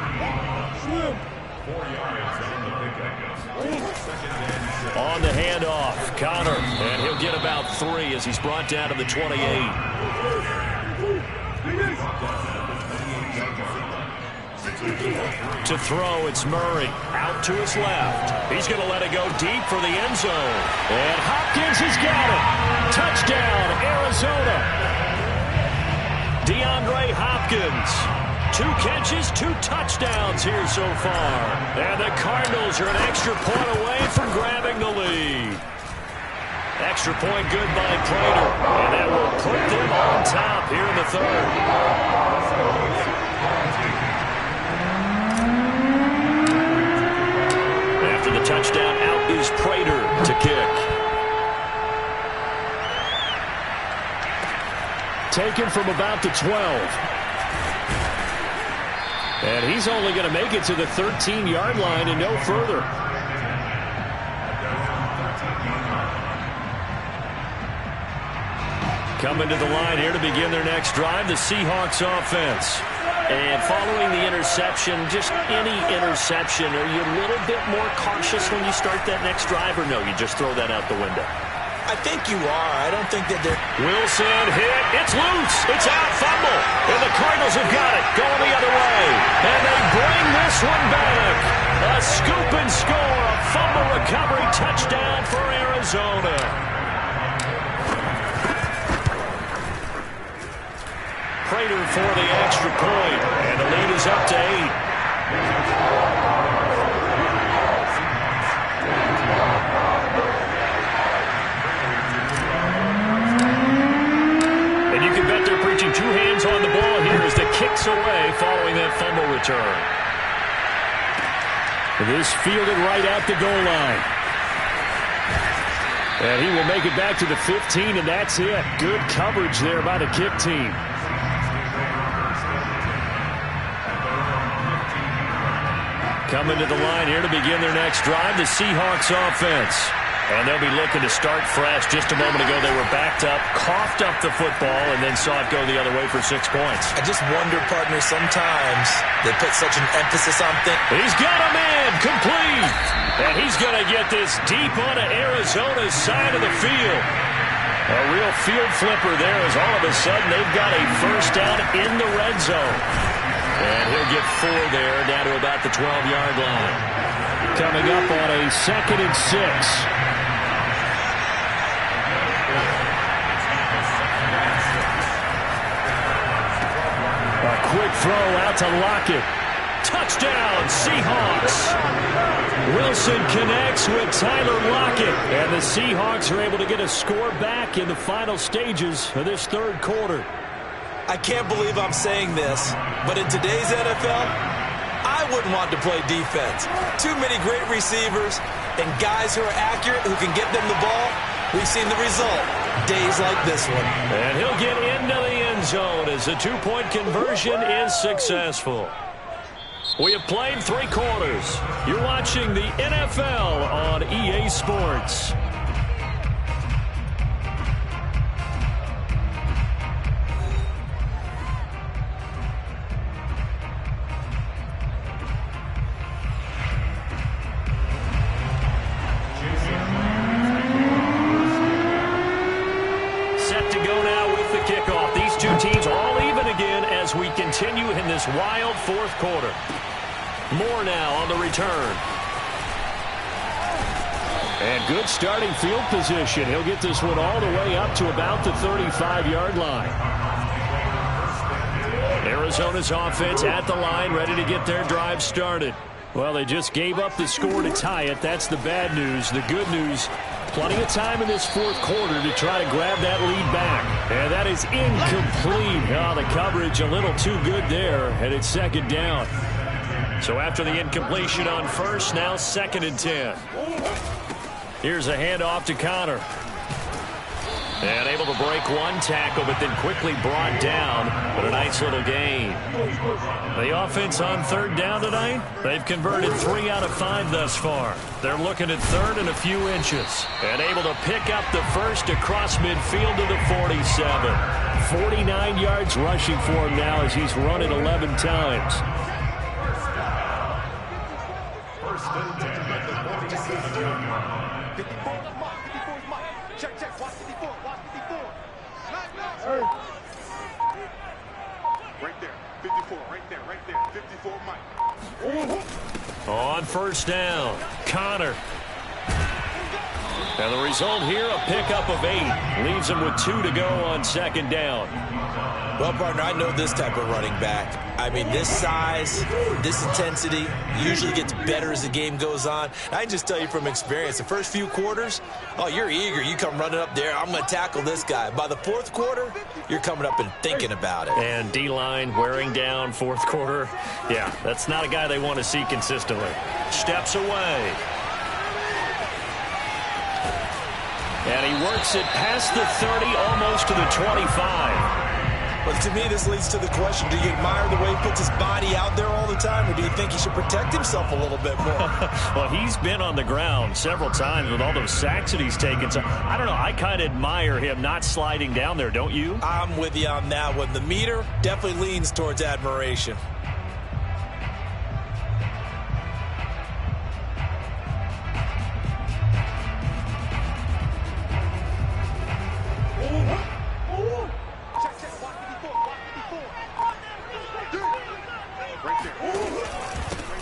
On the handoff, Connor. And he'll get about 3 as he's brought down to the 28. To throw, it's Murray. Out to his left. He's going to let it go deep for the end zone. And Hopkins has got it. Touchdown, Arizona. DeAndre Hopkins. 2 catches, 2 touchdowns here so far. And the Cardinals are an extra point away from grabbing the lead. Extra point good by Prater. And that will put them on top here in the third. The touchdown, out is Prater to kick. Taken from about the 12. And he's only going to make it to the 13-yard line and no further. Coming to the line here to begin their next drive, the Seahawks offense. And following the interception, just any interception, are you a little bit more cautious when you start that next drive, or no, you just throw that out the window? I think you are. I don't think that they're... Wilson hit. It's loose. It's out. Fumble. And the Cardinals have got it. Going the other way. And they bring this one back. A scoop and score. A fumble recovery touchdown for Arizona. Prater for the extra point. And the lead is up to 8. And you can bet they're preaching two hands on the ball here as the kicks away following that fumble return. This fielded right at the goal line. And he will make it back to the 15, and that's it. Good coverage there by the kick team. Coming to the line here to begin their next drive, the Seahawks offense. And they'll be looking to start fresh. Just a moment ago, they were backed up, coughed up the football, and then saw it go the other way for 6 points. I just wonder, partner, sometimes they put such an emphasis on things. He's got a man complete. And he's going to get this deep onto Arizona's side of the field. A real field flipper there as all of a sudden they've got a first down in the red zone. And he'll get 4 there down to about the 12-yard line. Coming up on a 2nd and 6. Quick throw out to Lockett. Touchdown, Seahawks. Wilson connects with Tyler Lockett. And the Seahawks are able to get a score back in the final stages of this third quarter. I can't believe I'm saying this, but in today's NFL, I wouldn't want to play defense. Too many great receivers and guys who are accurate, who can get them the ball. We've seen the result. Days like this one. And he'll get into the end zone as the 2-point conversion is successful. We have played 3 quarters. You're watching the NFL on EA Sports. As we continue in this wild fourth quarter. Moore now on the return. And good starting field position. He'll get this one all the way up to about the 35-yard line. Arizona's offense at the line, ready to get their drive started. Well, they just gave up the score to tie it. That's the bad news. The good news, plenty of time in this fourth quarter to try to grab that lead back. And that is incomplete. Oh, the coverage a little too good there, and it's 2nd down. So after the incompletion on first, now 2nd and 10. Here's a handoff to Connor. And able to break one tackle, but then quickly brought down. But a nice little gain. The offense on 3rd down tonight, they've converted 3 out of 5 thus far. They're looking at 3rd and a few inches. And able to pick up the first across midfield to the 47. 49 yards rushing for him now as he's run it 11 times. 1st and 10 at the 47-yard line. Check, watch 54, watch 54. Right there, 54, right there, 54, Mike. On 1st down, Connor. And the result here, a pickup of 8. Leaves him with 2 to go on 2nd down. Well, partner, I know this type of running back. I mean, this size, this intensity usually gets better as the game goes on. I can just tell you from experience, the first few quarters, oh, you're eager. You come running up there, I'm going to tackle this guy. By the 4th quarter, you're coming up and thinking about it. And D-line wearing down 4th quarter. Yeah, that's not a guy they want to see consistently. Steps away. And he works it past the 30, almost to the 25. But to me, this leads to the question, do you admire the way he puts his body out there all the time, or do you think he should protect himself a little bit more? Well, he's been on the ground several times with all those sacks that he's taken. So, I don't know. I kind of admire him not sliding down there, don't you? I'm with you on that one. The meter definitely leans towards admiration.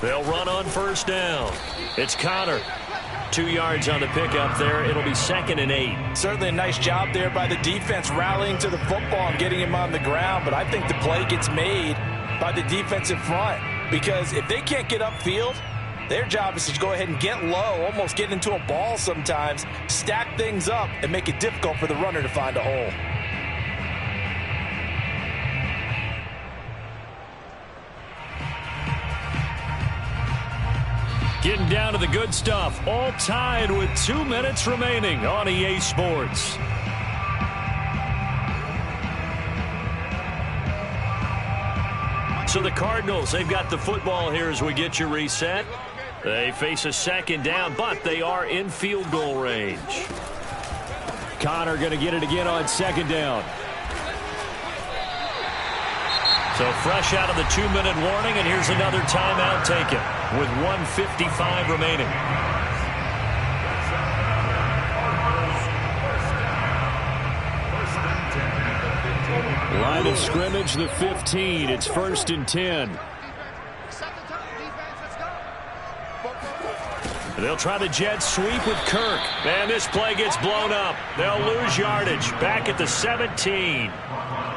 They'll run on first down. It's Connor. 2 yards on the pickup there. It'll be 2nd and 8. Certainly a nice job there by the defense rallying to the football and getting him on the ground. But I think the play gets made by the defensive front. Because if they can't get upfield, their job is to go ahead and get low, almost get into a ball sometimes, stack things up, and make it difficult for the runner to find a hole. Getting down to the good stuff. All tied with 2 minutes remaining on EA Sports. So the Cardinals, they've got the football here as we get you reset. They face a 2nd down, but they are in field goal range. Connor going to get it again on 2nd down. So fresh out of the 2-minute warning, and here's another timeout taken with 1:55 remaining. Line of scrimmage, the 15. It's 1st and 10. They'll try the jet sweep with Kirk. And this play gets blown up. They'll lose yardage. Back at the 17.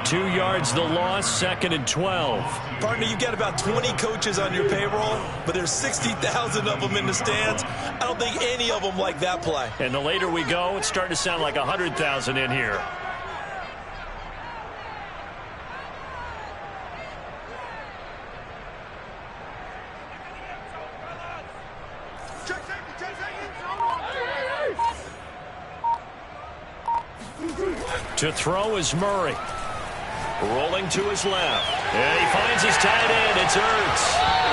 2 yards the loss, 2nd and 12. Partner, you've got about 20 coaches on your payroll, but there's 60,000 of them in the stands. I don't think any of them like that play. And the later we go, it's starting to sound like 100,000 in here. To throw is Murray. Rolling to his left. And he finds his tight end. It's Ertz.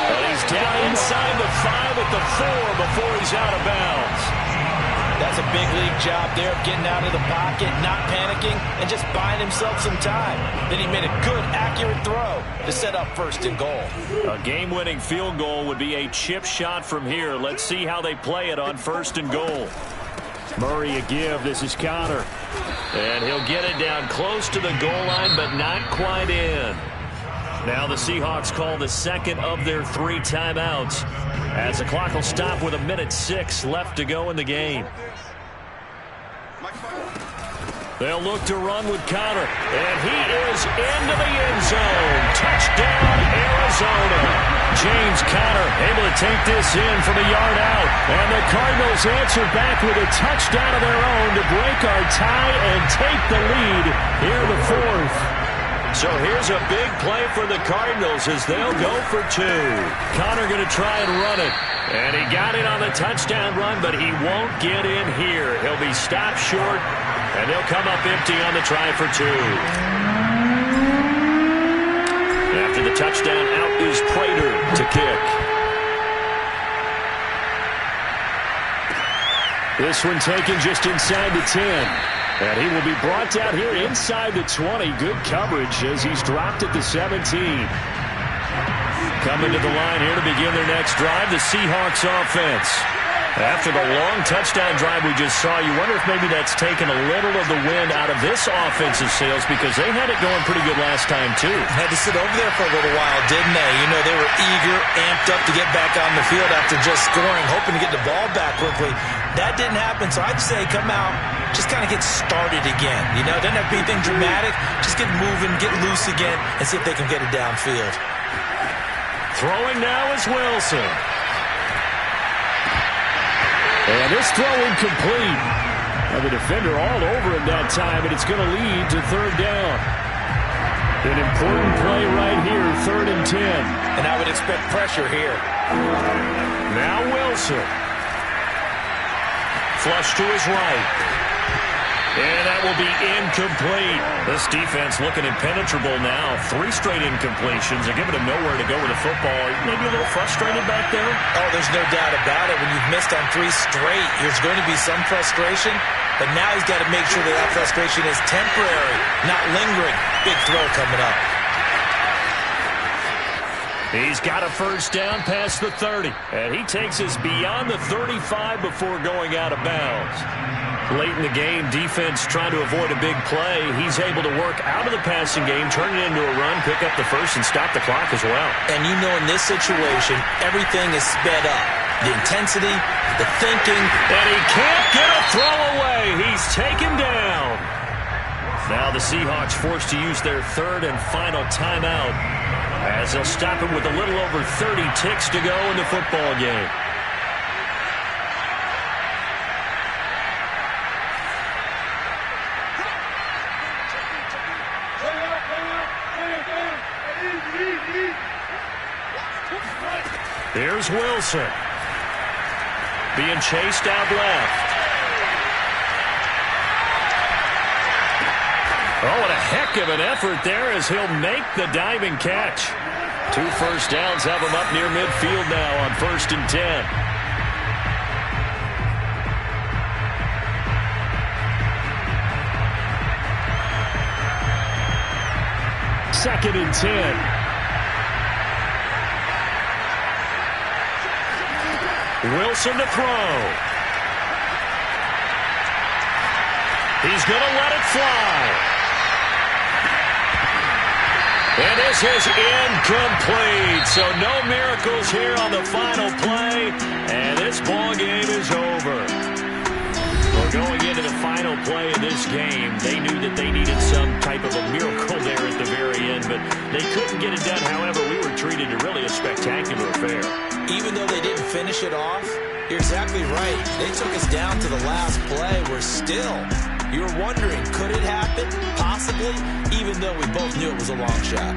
And he's down inside the 5 at the 4 before he's out of bounds. That's a big league job there of getting out of the pocket, not panicking, and just buying himself some time. Then he made a good, accurate throw to set up 1st and goal. A game-winning field goal would be a chip shot from here. Let's see how they play it on 1st and goal. Murray a give. This is Connor. And he'll get it down close to the goal line, but not quite in. Now the Seahawks call the 2nd of their 3 timeouts, as the clock will stop with 1:06 left to go in the game. They'll look to run with Connor, and he is into the end zone. Touchdown, Arizona. James Conner able to take this in from a yard out. And the Cardinals answer back with a touchdown of their own to break our tie and take the lead here in the 4th. So here's a big play for the Cardinals as they'll go for 2. Conner going to try and run it. And he got it on the touchdown run, but he won't get in here. He'll be stopped short, and they'll come up empty on the try for 2. After the touchdown, out is Prater to kick. This one taken just inside the 10. And he will be brought down here inside the 20. Good coverage as he's dropped at the 17. Coming to the line here to begin their next drive, the Seahawks offense. After the long touchdown drive we just saw, you wonder if maybe that's taken a little of the wind out of this offensive sails, because they had it going pretty good last time, too. Had to sit over there for a little while, didn't they? You know, they were eager, amped up to get back on the field after just scoring, hoping to get the ball back quickly. That didn't happen, so I'd say come out, just kind of get started again. You know, doesn't have to be anything dramatic. Just get moving, get loose again, and see if they can get it downfield. Throwing now is Wilson. And this throw incomplete. And the defender all over him that time, and it's going to lead to 3rd down. An important play right here, 3rd and 10. And I would expect pressure here. Now Wilson. Flush to his right. And that will will be incomplete. This defense looking impenetrable now. 3 straight incompletions. They're giving him nowhere to go with the football. Maybe a little frustrated back there? Oh, there's no doubt about it. When you've missed on 3 straight, there's going to be some frustration. But now he's got to make sure that frustration is temporary, not lingering. Big throw coming up. He's got a first down past the 30. And he takes us beyond the 35 before going out of bounds. Late in the game, defense trying to avoid a big play. He's able to work out of the passing game, turn it into a run, pick up the first, and stop the clock as well. And you know in this situation, everything is sped up. The intensity, the thinking. And he can't get a throw away. He's taken down. Now the Seahawks forced to use their 3rd and final timeout, as they'll stop it with a little over 30 ticks to go in the football game. Here's Wilson. Being chased out left. Oh, what a heck of an effort there as he'll make the diving catch. 2 first downs have him up near midfield now on 1st and 10. Second and 10. Wilson to throw. He's going to let it fly. And this is incomplete. So no miracles here on the final play. And this ball game is over. Well, going into the final play of this game, they knew that they needed some type of a miracle there at the very end, but they couldn't get it done. However, we were treated to really a spectacular affair. Even though they didn't finish it off, you're exactly right. They took us down to the last play. We're still, you were wondering, could it happen? Possibly, even though we both knew it was a long shot.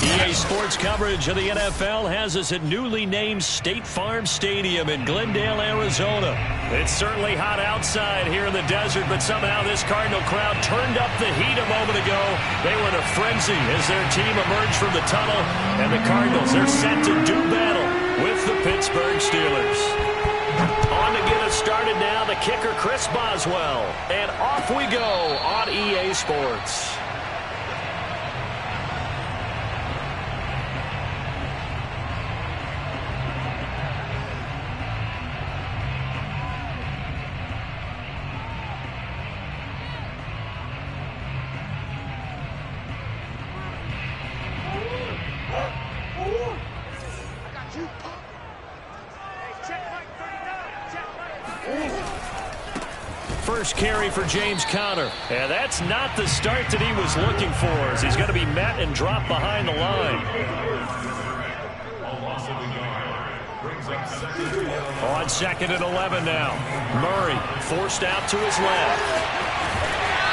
EA Sports coverage of the NFL has us at newly named State Farm Stadium in Glendale, Arizona. It's certainly hot outside here in the desert, but somehow this Cardinal crowd turned up the heat a moment ago. They were in a frenzy as their team emerged from the tunnel, and the Cardinals, they're set to do battle with the Pittsburgh Steelers. On to get us started now, the kicker Chris Boswell, and off we go on EA Sports. First carry for James Conner. And that's not the start that he was looking for, as he's going to be met and dropped behind the line. On 2nd and 11 now. Murray forced out to his left.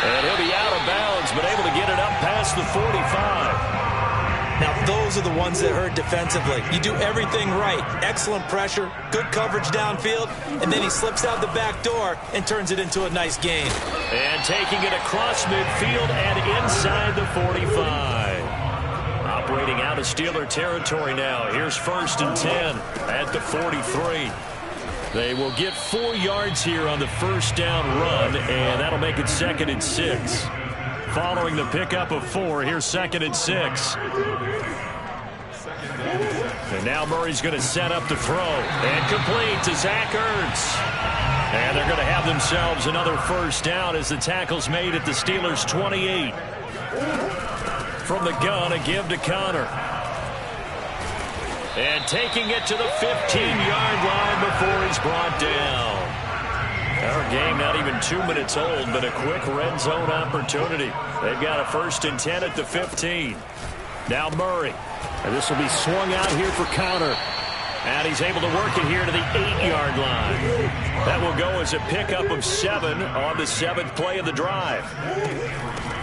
And he'll be out of bounds, but able to get it up past the 45. Now, those are the ones that hurt defensively. You do everything right. Excellent pressure, good coverage downfield, and then he slips out the back door and turns it into a nice gain. And taking it across midfield and inside the 45. Operating out of Steeler territory now. Here's 1st and 10 at the 43. They will get 4 yards here on the first down run, and that'll make it 2nd and 6. Following the pickup of 4, here's 2nd and 6. And now Murray's going to set up to throw. And complete to Zach Ertz. And they're going to have themselves another first down as the tackle's made at the Steelers' 28. From the gun, a give to Conner. And taking it to the 15-yard line before he's brought down. Our game not even 2 minutes old, but a quick red zone opportunity. They've got a 1st and 10 at the 15. Now Murray. And this will be swung out here for Conner. And he's able to work it here to the 8-yard line. That will go as a pickup of 7 on the 7th play of the drive.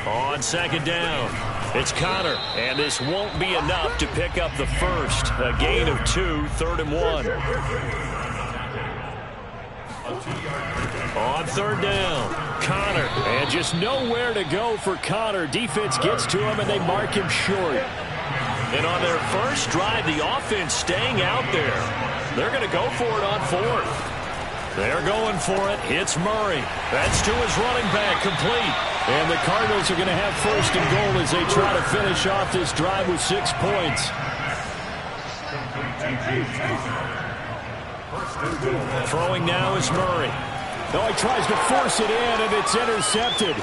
On 2nd down, it's Conner. And this won't be enough to pick up the first. A gain of 2, 3rd and 1. On 3rd down, Conner, and just nowhere to go for Conner. Defense gets to him, and they mark him short. And on their first drive, the offense staying out there. They're going to go for it on 4th. They're going for it. It's Murray. That's to his running back, complete. And the Cardinals are going to have 1st and goal as they try to finish off this drive with 6 points. Throwing now is Murray. Oh, he tries to force it in, and it's intercepted.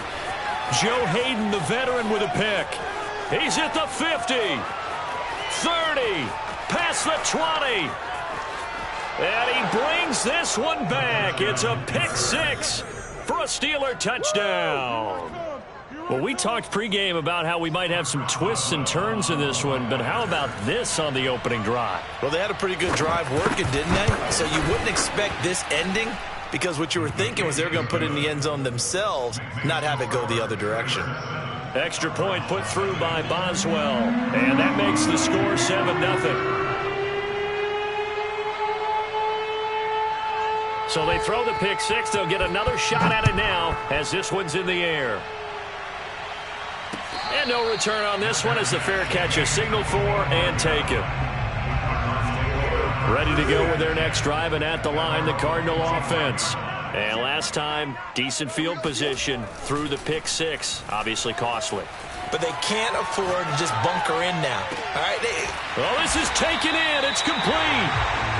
Joe Hayden, the veteran, with a pick. He's at the 50, 30, past the 20. And he brings this one back. It's a pick 6 for a Steeler touchdown. Well, we talked pregame about how we might have some twists and turns in this one, but how about this on the opening drive? Well, they had a pretty good drive working, didn't they? So you wouldn't expect this ending, because what you were thinking was they were going to put it in the end zone themselves, not have it go the other direction. Extra point put through by Boswell, and that makes the score 7-0. So they throw the pick 6. They'll get another shot at it now as this one's in the air. And no return on this one as the fair catch is signaled for and taken. Ready to go with their next drive, and at the line, the Cardinal offense. And last time, decent field position through the pick 6, obviously costly. But they can't afford to just bunker in now. All right. Well, this is taken in. It's complete.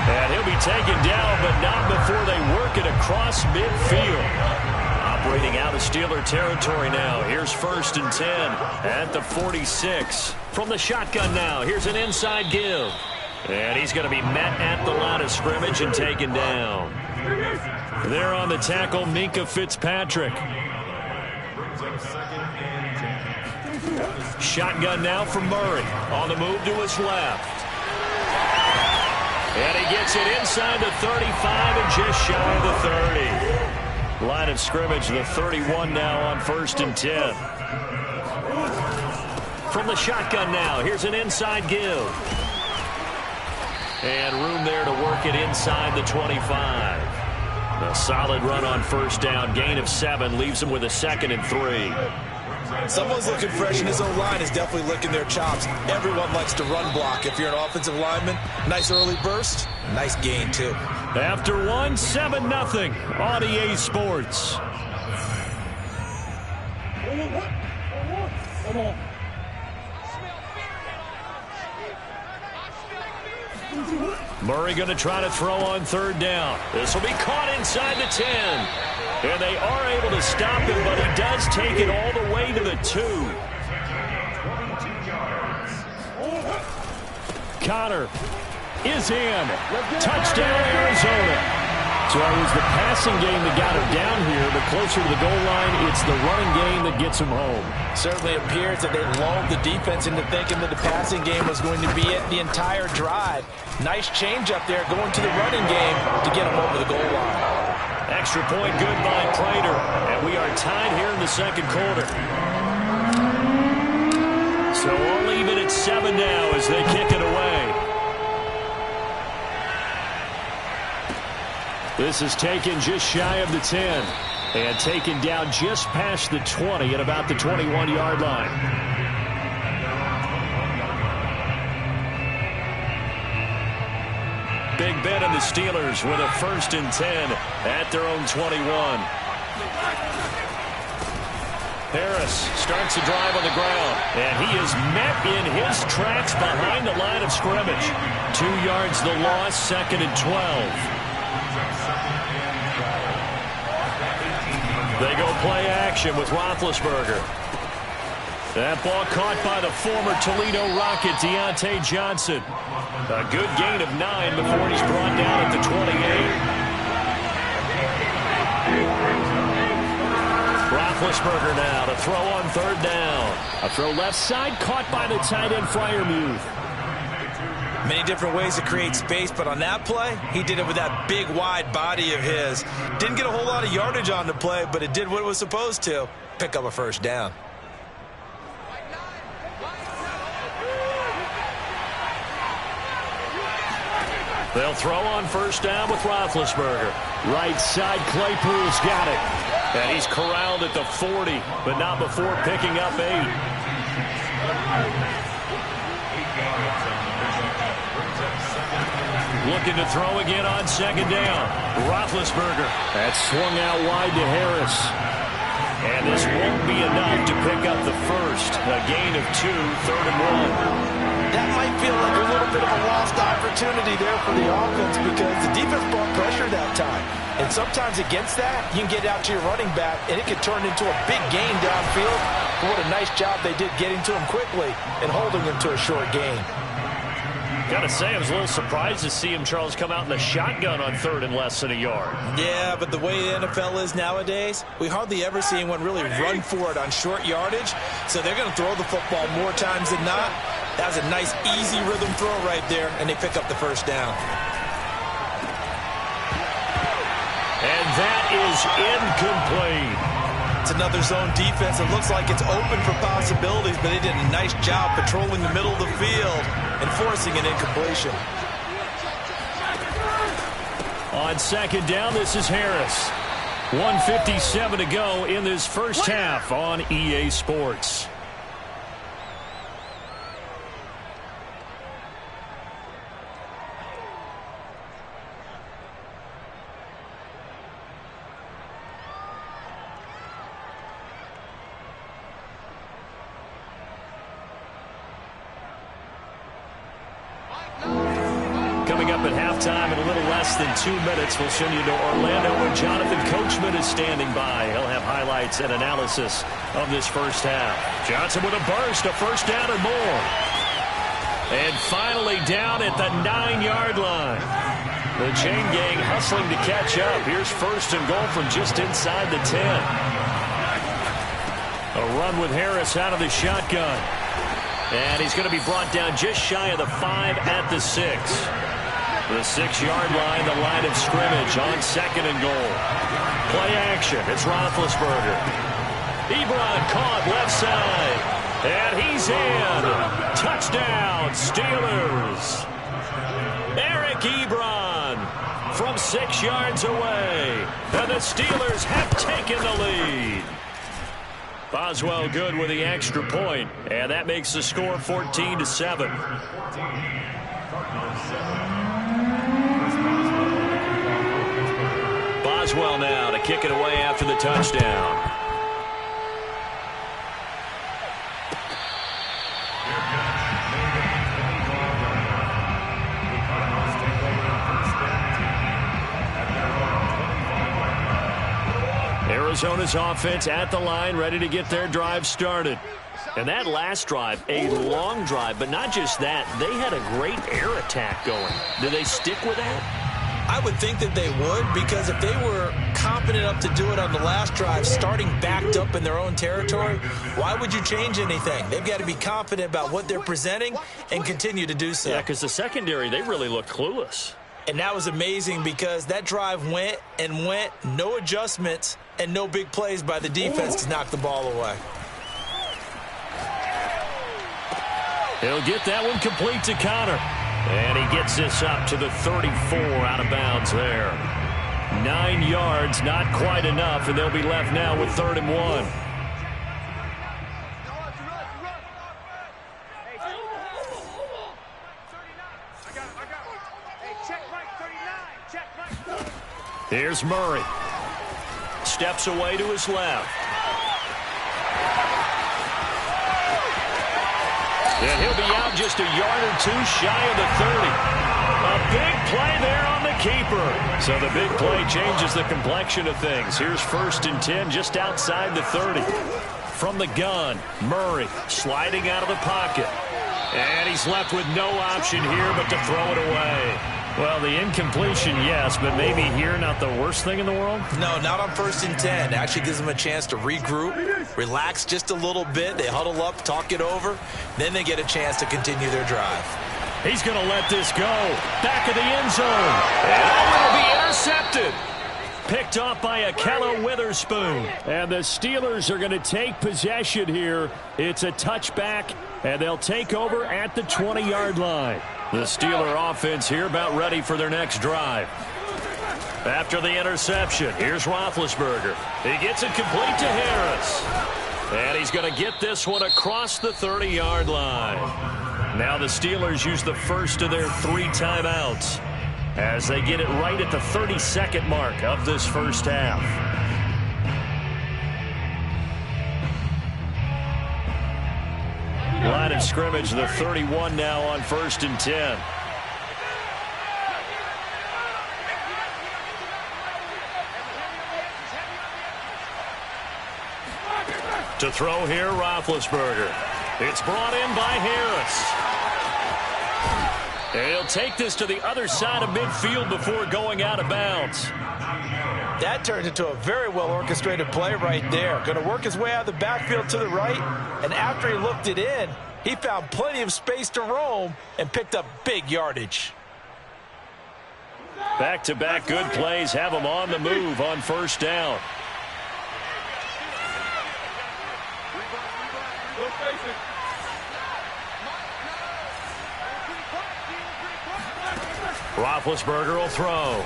And he'll be taken down, but not before they work it across midfield. Operating out of Steeler territory now. Here's 1st and 10 at the 46. From the shotgun now, here's an inside give. And he's going to be met at the line of scrimmage and taken down. There on the tackle, Minka Fitzpatrick. Shotgun now for Murray. On the move to his left. And he gets it inside the 35 and just shy of the 30. Line of scrimmage, the 31 now on 1st and 10. from the shotgun now. Here's an inside give. And room there to work it inside the 25. A solid run on first down. Gain of 7 leaves him with a 2nd and 3. Someone's looking fresh, and his own line is definitely licking their chops. Everyone likes to run block. If you're an offensive lineman, nice early burst, nice gain, too. After 1, 7-0 on EA Sports. Murray going to try to throw on third down. This will be caught inside the 10. And they are able to stop him, but he does take it all the way to the 2. Connor is in. Touchdown, Arizona. So it was the passing game that got him down here, but closer to the goal line, it's the running game that gets him home. Certainly appears that they lulled the defense into thinking that the passing game was going to be it the entire drive. Nice change up there going to the running game to get him over the goal line. Extra point good by Prater, and we are tied here in the second quarter. So all even at 7 now as they kick it away. This is taken just shy of the 10 and taken down just past the 20 at about the 21-yard line. Big Ben and the Steelers with a 1st and 10 at their own 21. Harris starts a drive on the ground, and he is met in his tracks behind the line of scrimmage. 2 yards the loss, 2nd and 12. They go play action with Roethlisberger. That ball caught by the former Toledo Rocket, Deontay Johnson. A good gain of 9 before he's brought down at the 28. Roethlisberger now to throw on third down. A throw left side, caught by the tight end Freiermuth. Many different ways to create space, but on that play, he did it with that big, wide body of his. Didn't get a whole lot of yardage on the play, but it did what it was supposed to. Pick up a first down. They'll throw on first down with Roethlisberger. Right side, Claypool's got it. And he's corralled at the 40, but not before picking up 8. Looking to throw again on second down. Roethlisberger. That's swung out wide to Harris. And this won't be enough to pick up the first. A gain of 2, 3rd and 1. That might feel like a little bit of a lost opportunity there for the offense because the defense brought pressure that time. And sometimes against that, you can get out to your running back, and it could turn into a big gain downfield. But what a nice job they did getting to him quickly and holding him to a short gain. Gotta say, I was a little surprised to see him, Charles, come out in the shotgun on 3rd and less than a yard. Yeah, but the way the NFL is nowadays, we hardly ever see anyone really run for it on short yardage. So they're going to throw the football more times than not. That was a nice, easy rhythm throw right there, and they pick up the first down. And that is incomplete. It's another zone defense. It looks like it's open for possibilities, but they did a nice job patrolling the middle of the field and forcing an incompletion. On second down, this is Harris. 1:57 to go in this first half on EA Sports. Coming up at halftime in a little less than 2 minutes, we'll send you to Orlando where Jonathan Coachman is standing by. He'll have highlights and analysis of this first half. Johnson with a burst, a first down and more. And finally down at the 9-yard line. The chain gang hustling to catch up. Here's 1st and goal from just inside the 10. A run with Harris out of the shotgun. And he's going to be brought down just shy of the 5 at the 6. The 6-yard line, the line of scrimmage on 2nd and goal. Play action. It's Roethlisberger. Ebron caught left side. And he's in. Touchdown, Steelers. Eric Ebron from 6 yards away. And the Steelers have taken the lead. Boswell good with the extra point, and that makes the score 14-7. Boswell now to kick it away after the touchdown. Arizona's offense at the line, ready to get their drive started. And that last drive, a long drive, but not just that. They had a great air attack going. Do they stick with that? I would think that they would, because if they were confident enough to do it on the last drive, starting backed up in their own territory, why would you change anything? They've got to be confident about what they're presenting and continue to do so. Yeah, because the secondary, they really looked clueless. And that was amazing because that drive went and went, no adjustments, and no big plays by the defense to knock the ball away. He'll get that one complete to Connor. And he gets this up to the 34 out of bounds there. 9 yards, not quite enough, and they'll be left now with 3rd and 1. Here's Murray. Steps away to his left. And he'll be out just a yard or two shy of the 30. A big play there on the keeper. So the big play changes the complexion of things. Here's 1st and 10 just outside the 30. From the gun, Murray sliding out of the pocket. And he's left with no option here but to throw it away. Well, the incompletion, yes, but maybe here not the worst thing in the world? No, not on 1st and 10. Actually gives them a chance to regroup, relax just a little bit. They huddle up, talk it over. Then they get a chance to continue their drive. He's going to let this go. Back of the end zone. And it'll be intercepted. Picked off by Akella Witherspoon. And the Steelers are going to take possession here. It's a touchback, and they'll take over at the 20-yard line. The Steeler offense here about ready for their next drive. After the interception, here's Roethlisberger. He gets it complete to Harris. And he's going to get this one across the 30-yard line. Now the Steelers use the first of their 3 timeouts as they get it right at the 32nd mark of this first half. Line of scrimmage, the 31 now on 1st and 10. To throw here, Roethlisberger. It's brought in by Harris. And he'll take this to the other side of midfield before going out of bounds. That turned into a very well-orchestrated play right there. Going to work his way out of the backfield to the right, and after he looked it in, he found plenty of space to roam and picked up big yardage. Back-to-back good plays have him on the move on 1st down. Roethlisberger will throw.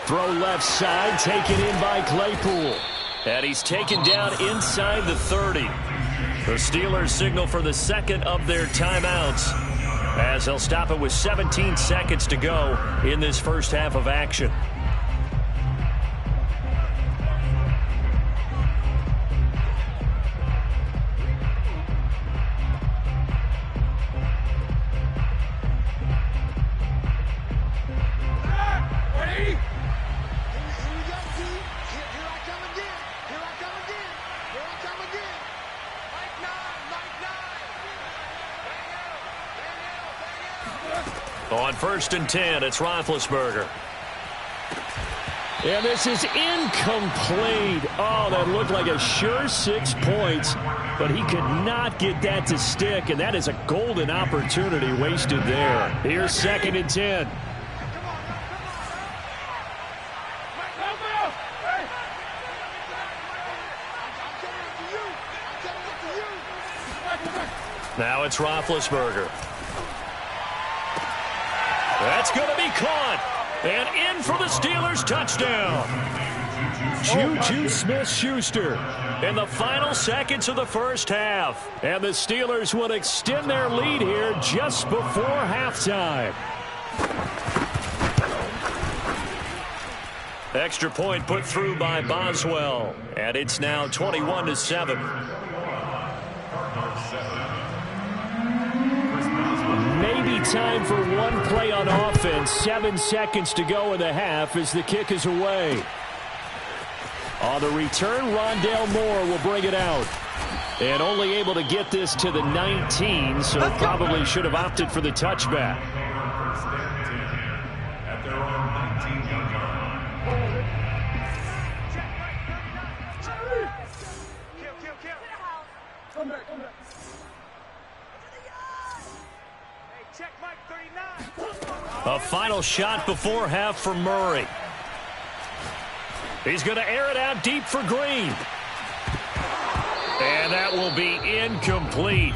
Throw left side, taken in by Claypool. And he's taken down inside the 30. The Steelers signal for the second of their timeouts as they'll stop it with 17 seconds to go in this first half of action. On 1st and 10, it's Roethlisberger. And this is incomplete. Oh, that looked like a sure 6 points, but he could not get that to stick, and that is a golden opportunity wasted there. Here's 2nd and 10. Now it's Roethlisberger. That's going to be caught. And in for the Steelers touchdown. Juju Smith-Schuster in the final seconds of the first half. And the Steelers will extend their lead here just before halftime. Extra point put through by Boswell. And it's now 21-7. Maybe time for one play on offense. 7 seconds to go in the half as the kick is away. On the return, Rondale Moore will bring it out. And only able to get this to the 19, so probably should have opted for the touchback. At their own 19-yard line. Come back. Hey, check Mike 39. A final shot before half for Murray. He's going to air it out deep for Green. And that will be incomplete.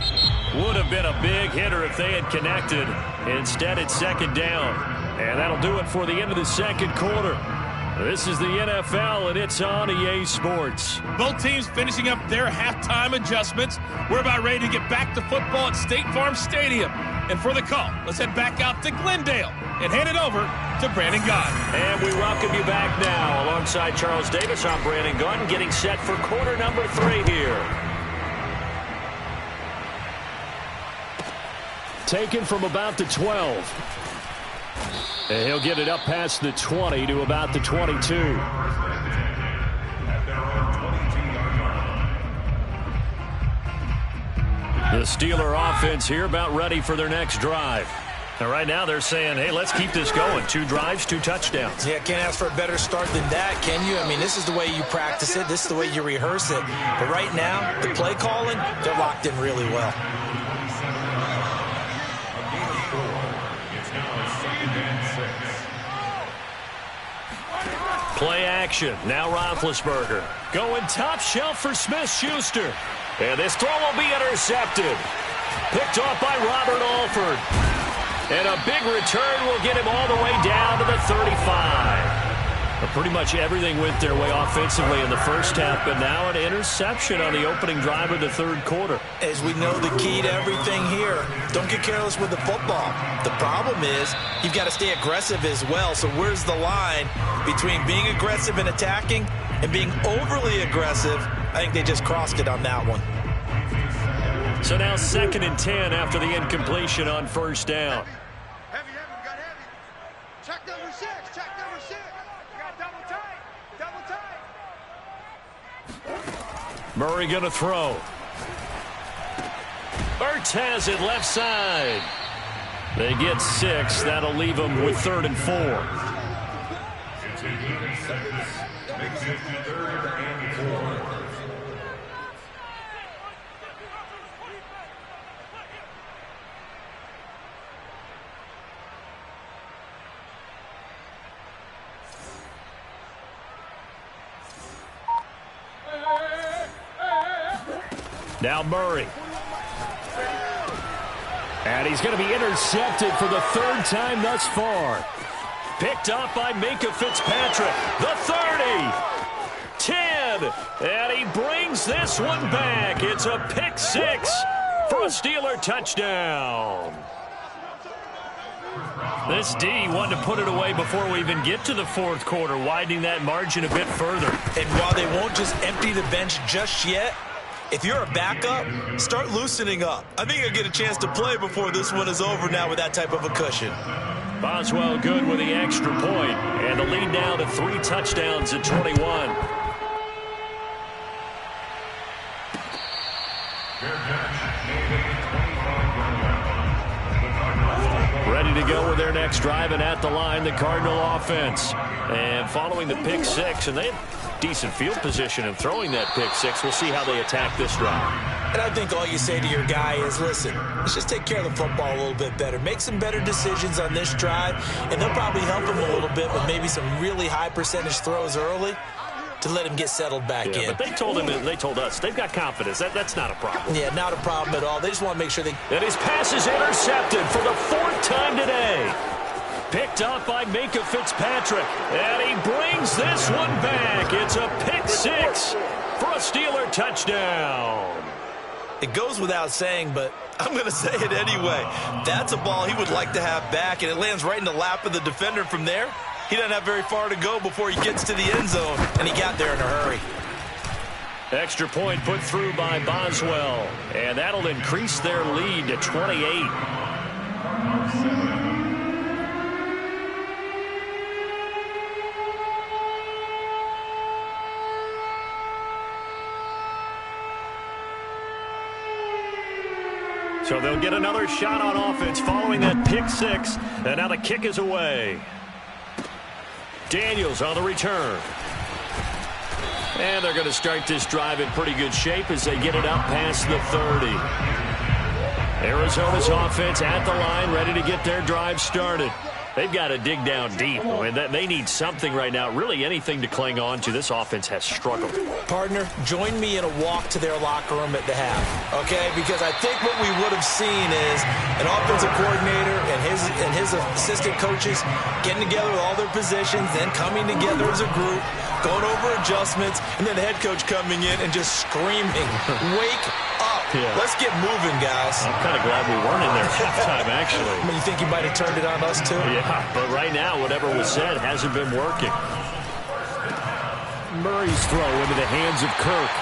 Would have been a big hitter if they had connected. Instead, it's second down. And that'll do it for the end of the second quarter. This is the NFL, and it's on EA Sports. Both teams finishing up their halftime adjustments. We're about ready to get back to football at State Farm Stadium. And for the call, let's head back out to Glendale and hand it over to Brandon Gunn. And we welcome you back now. Alongside Charles Davis, I'm Brandon Gunn, getting set for quarter number 3 here. Taken from about the 12. And he'll get it up past the 20 to about the 22. At their own 22-yard line. The Steeler offense here about ready for their next drive. And right now they're saying, hey, let's keep this going. 2 drives, 2 touchdowns. Yeah, can't ask for a better start than that, can you? I mean, this is the way you practice it. This is the way you rehearse it. But right now, the play calling, they're locked in really well. Play action. Now Roethlisberger. Going top shelf for Smith-Schuster. And this throw will be intercepted. Picked off by Robert Alford. And a big return will get him all the way down to the 35. But pretty much everything went their way offensively in the first half, but now an interception on the opening drive of the third quarter. As we know, the key to everything here, don't get careless with the football. The problem is you've got to stay aggressive as well. So where's the line between being aggressive and attacking and being overly aggressive? I think they just crossed it on that one. So now 2nd and 10 after the incompletion on first down. Heavy, we got heavy. Check number 6, check number 6. We got double tight. Murray going to throw. Ertz has it left side. They get 6. That'll leave them with 3rd and 4. Makes it 3rd and 4. Now Murray. And he's going to be intercepted for the 3rd time thus far. Picked up by Minkah Fitzpatrick. The 30. 10. And he brings this one back. It's a pick 6 for a Steeler touchdown. This D wanted to put it away before we even get to the 4th quarter, widening that margin a bit further. And while they won't just empty the bench just yet, if you're a backup, start loosening up. I think you'll get a chance to play before this one is over now with that type of a cushion. Boswell good with the extra point, and the lead now to 3 touchdowns at 21. Ready to go with their next drive, and at the line, the Cardinal offense. And following the pick 6, and they have decent field position in throwing that pick 6. We'll see how they attack this drive. And I think all you say to your guy is, listen, let's just take care of the football a little bit better. Make some better decisions on this drive, and they'll probably help him a little bit with maybe some really high percentage throws early to let him get settled back in. But they told us they've got confidence. That's not a problem. Yeah, not a problem at all. They just want to make sure they... And his pass is intercepted for the 4th time today. Picked off by Minkah Fitzpatrick. And he brings this one back. It's a pick 6 for a Steeler touchdown. It goes without saying, but I'm going to say it anyway. That's a ball he would like to have back, and it lands right in the lap of the defender from there. He doesn't have very far to go before he gets to the end zone, and he got there in a hurry. Extra point put through by Boswell, and that'll increase their lead to 28. So they'll get another shot on offense following that pick 6, and now the kick is away. Daniels on the return. And they're going to start this drive in pretty good shape as they get it up past the 30. Arizona's offense at the line, ready to get their drive started. They've got to dig down deep. I mean, they need something right now, really anything to cling on to. This offense has struggled. Partner, join me in a walk to their locker room at the half, okay? Because I think what we would have seen is an offensive coordinator and his assistant coaches getting together with all their positions, then coming together as a group, going over adjustments, and then the head coach coming in and just screaming, wake up. Yeah. Let's get moving, guys. I'm kind of glad we weren't in there halftime, actually. I mean, you think he might have turned it on us, too? Yeah, but right now, whatever was said hasn't been working. Murray's throw into the hands of Kirk.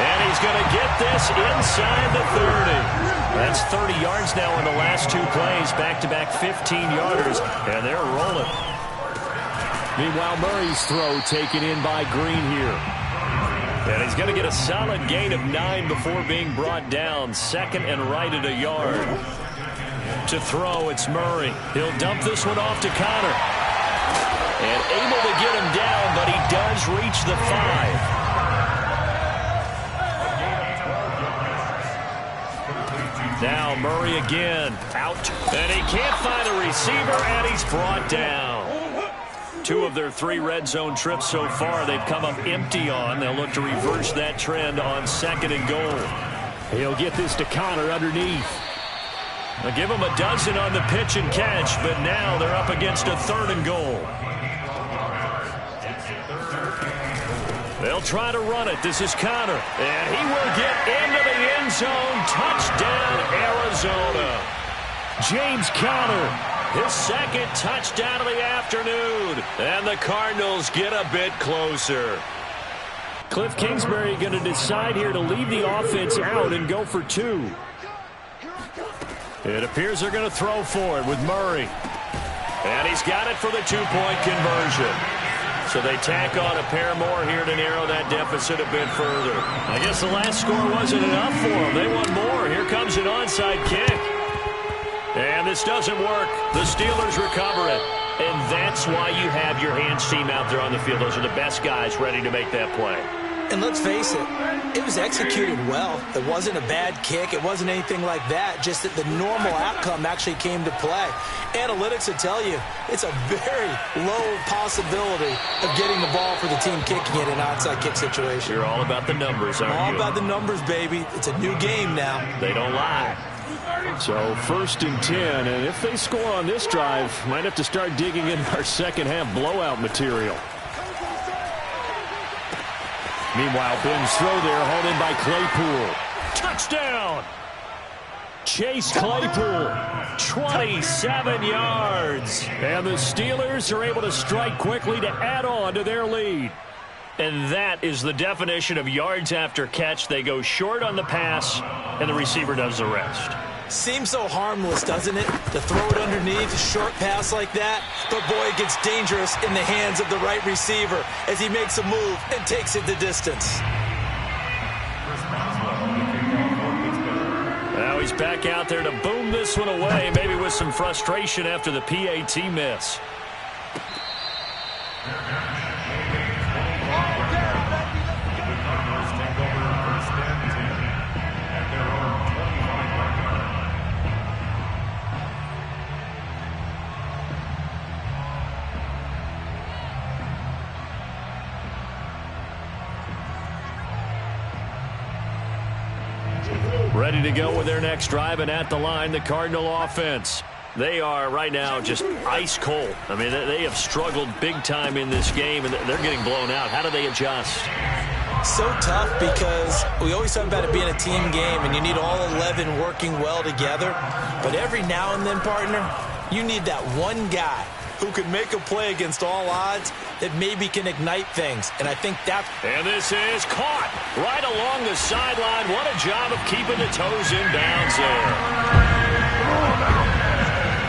And he's going to get this inside the 30. That's 30 yards now in the last 2 plays. Back-to-back 15-yarders, and they're rolling. Meanwhile, Murray's throw taken in by Green here. And he's going to get a solid gain of 9 before being brought down. Second and right at a yard. To throw, it's Murray. He'll dump this one off to Connor. And able to get him down, but he does reach the 5. Now Murray again. Out. And he can't find a receiver, and he's brought down. 2 of their 3 red zone trips so far they've come up empty on. They'll look to reverse that trend on 2nd and goal. He'll get this to Connor underneath. They'll give him a dozen on the pitch and catch, but now they're up against a 3rd and goal. They'll try to run it. This is Connor, and he will get into the end zone. Touchdown, Arizona. James Conner, his 2nd touchdown of the afternoon. And the Cardinals get a bit closer. Cliff Kingsbury going to decide here to leave the offense out and go for 2. It appears they're going to throw for it with Murray. And he's got it for the 2-point conversion. So they tack on a pair more here to narrow that deficit a bit further. I guess the last score wasn't enough for them. They want more. Here comes an onside kick. And this doesn't work. The Steelers recover it. And that's why you have your hands team out there on the field. Those are the best guys ready to make that play. And let's face it, it was executed well. It wasn't a bad kick. It wasn't anything like that. Just that the normal outcome actually came to play. Analytics will tell you it's a very low possibility of getting the ball for the team kicking it in an onside kick situation. You're all about the numbers, aren't you? All about the numbers, baby. It's a new game now. They don't lie. So 1st and 10, and if they score on this drive, might have to start digging in our second half blowout material. Meanwhile, Ben's throw there, hauled in by Claypool. Touchdown! Chase Claypool, 27 yards. And the Steelers are able to strike quickly to add on to their lead. And that is the definition of yards after catch. They go short on the pass, and the receiver does the rest. Seems so harmless, doesn't it? To throw it underneath, a short pass like that. But, boy, it gets dangerous in the hands of the right receiver as he makes a move and takes it the distance. Now he's back out there to boom this one away, maybe with some frustration after the PAT miss. Ready to go with their next drive, and at the line, the Cardinal offense. They are right now just ice cold. I mean, they have struggled big time in this game, and they're getting blown out. How do they adjust? So tough because we always talk about it being a team game, and you need all 11 working well together. But every now and then, partner, you need that one guy who can make a play against all odds that maybe can ignite things. And I think that... And this is caught right along the sideline. What a job of keeping the toes in bounds there.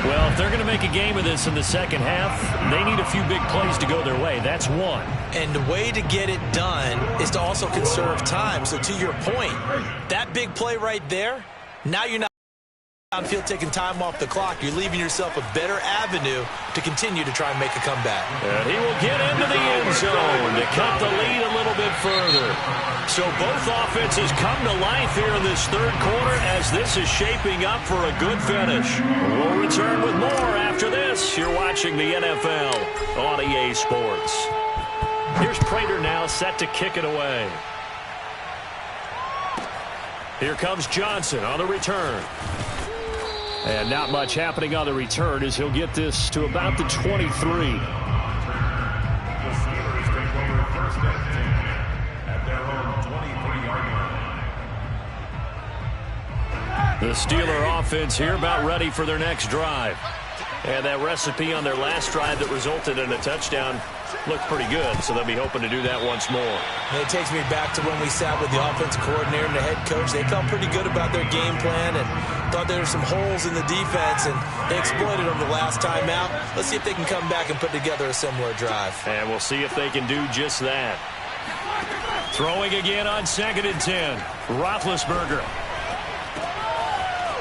Well, if they're going to make a game of this in the second half, they need a few big plays to go their way. That's one. And the way to get it done is to also conserve time. So to your point, that big play right there, now you're not downfield taking time off the clock. You're leaving yourself a better avenue to continue to try and make a comeback. And he will get into the end zone to cut the lead a little bit further. So both offenses come to life here in this third quarter as this is shaping up for a good finish. We'll return with more after this. You're watching the NFL on EA Sports. Here's Prater now set to kick it away. Here comes Johnson on the return. And not much happening on the return as he'll get this to about the 23. The Steelers take over first and 10 at their own 23-yard line. The Steeler offense here about ready for their next drive. And that recipe on their last drive that resulted in a touchdown looked pretty good, so they'll be hoping to do that once more. And it takes me back to when we sat with the offensive coordinator and the head coach. They felt pretty good about their game plan and thought there were some holes in the defense, and they exploited them the last time out. Let's see if they can come back and put together a similar drive. And we'll see if they can do just that. Throwing again on 2nd and 10. Roethlisberger.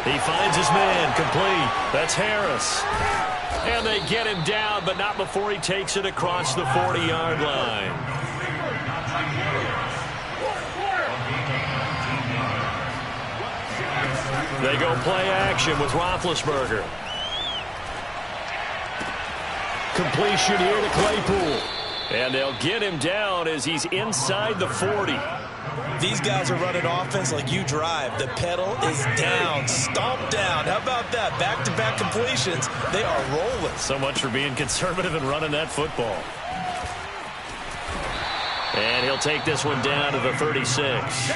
He finds his man, complete. That's Harris. And they get him down, but not before he takes it across the 40-yard line. They go play action with Roethlisberger. Completion here to Claypool. And they'll get him down as he's inside the 40. These guys are running offense like you drive. The pedal is down, stomped down. How about that? Back-to-back completions. They are rolling. So much for being conservative and running that football. And he'll take this one down to the 36.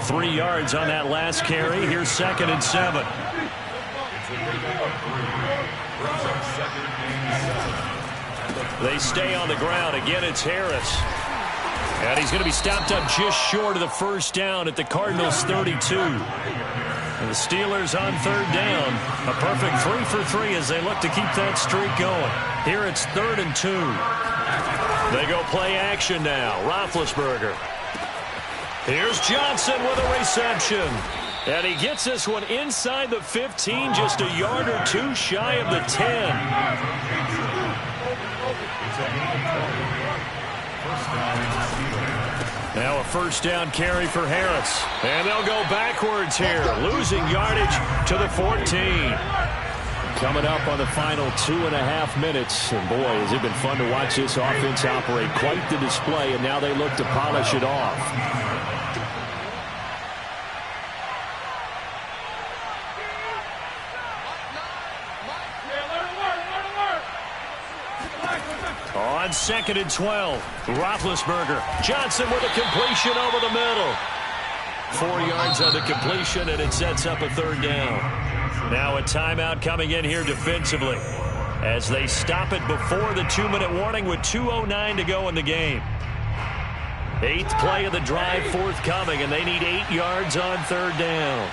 3 yards on that last carry. Here's 2nd and 7. They stay on the ground. Again, it's Harris. And he's going to be stopped up just short of the first down at the Cardinals' 32. And the Steelers on 3rd down. A perfect 3 for 3 as they look to keep that streak going. Here it's 3rd and 2. They go play action now. Roethlisberger. Here's Johnson with a reception. And he gets this one inside the 15, just a yard or two shy of the 10. Now a first down carry for Harris. And they'll go backwards here, losing yardage to the 14. Coming up on the final 2.5 minutes. And boy, has it been fun to watch this offense operate. Quite the display, and now they look to polish it off. On 2nd and 12, Roethlisberger. Johnson with a completion over the middle. 4 yards on the completion, and it sets up a 3rd down. Now a timeout coming in here defensively as they stop it before the 2-minute warning with 2:09 to go in the game. 8th play of the drive forthcoming, and they need 8 yards on 3rd down.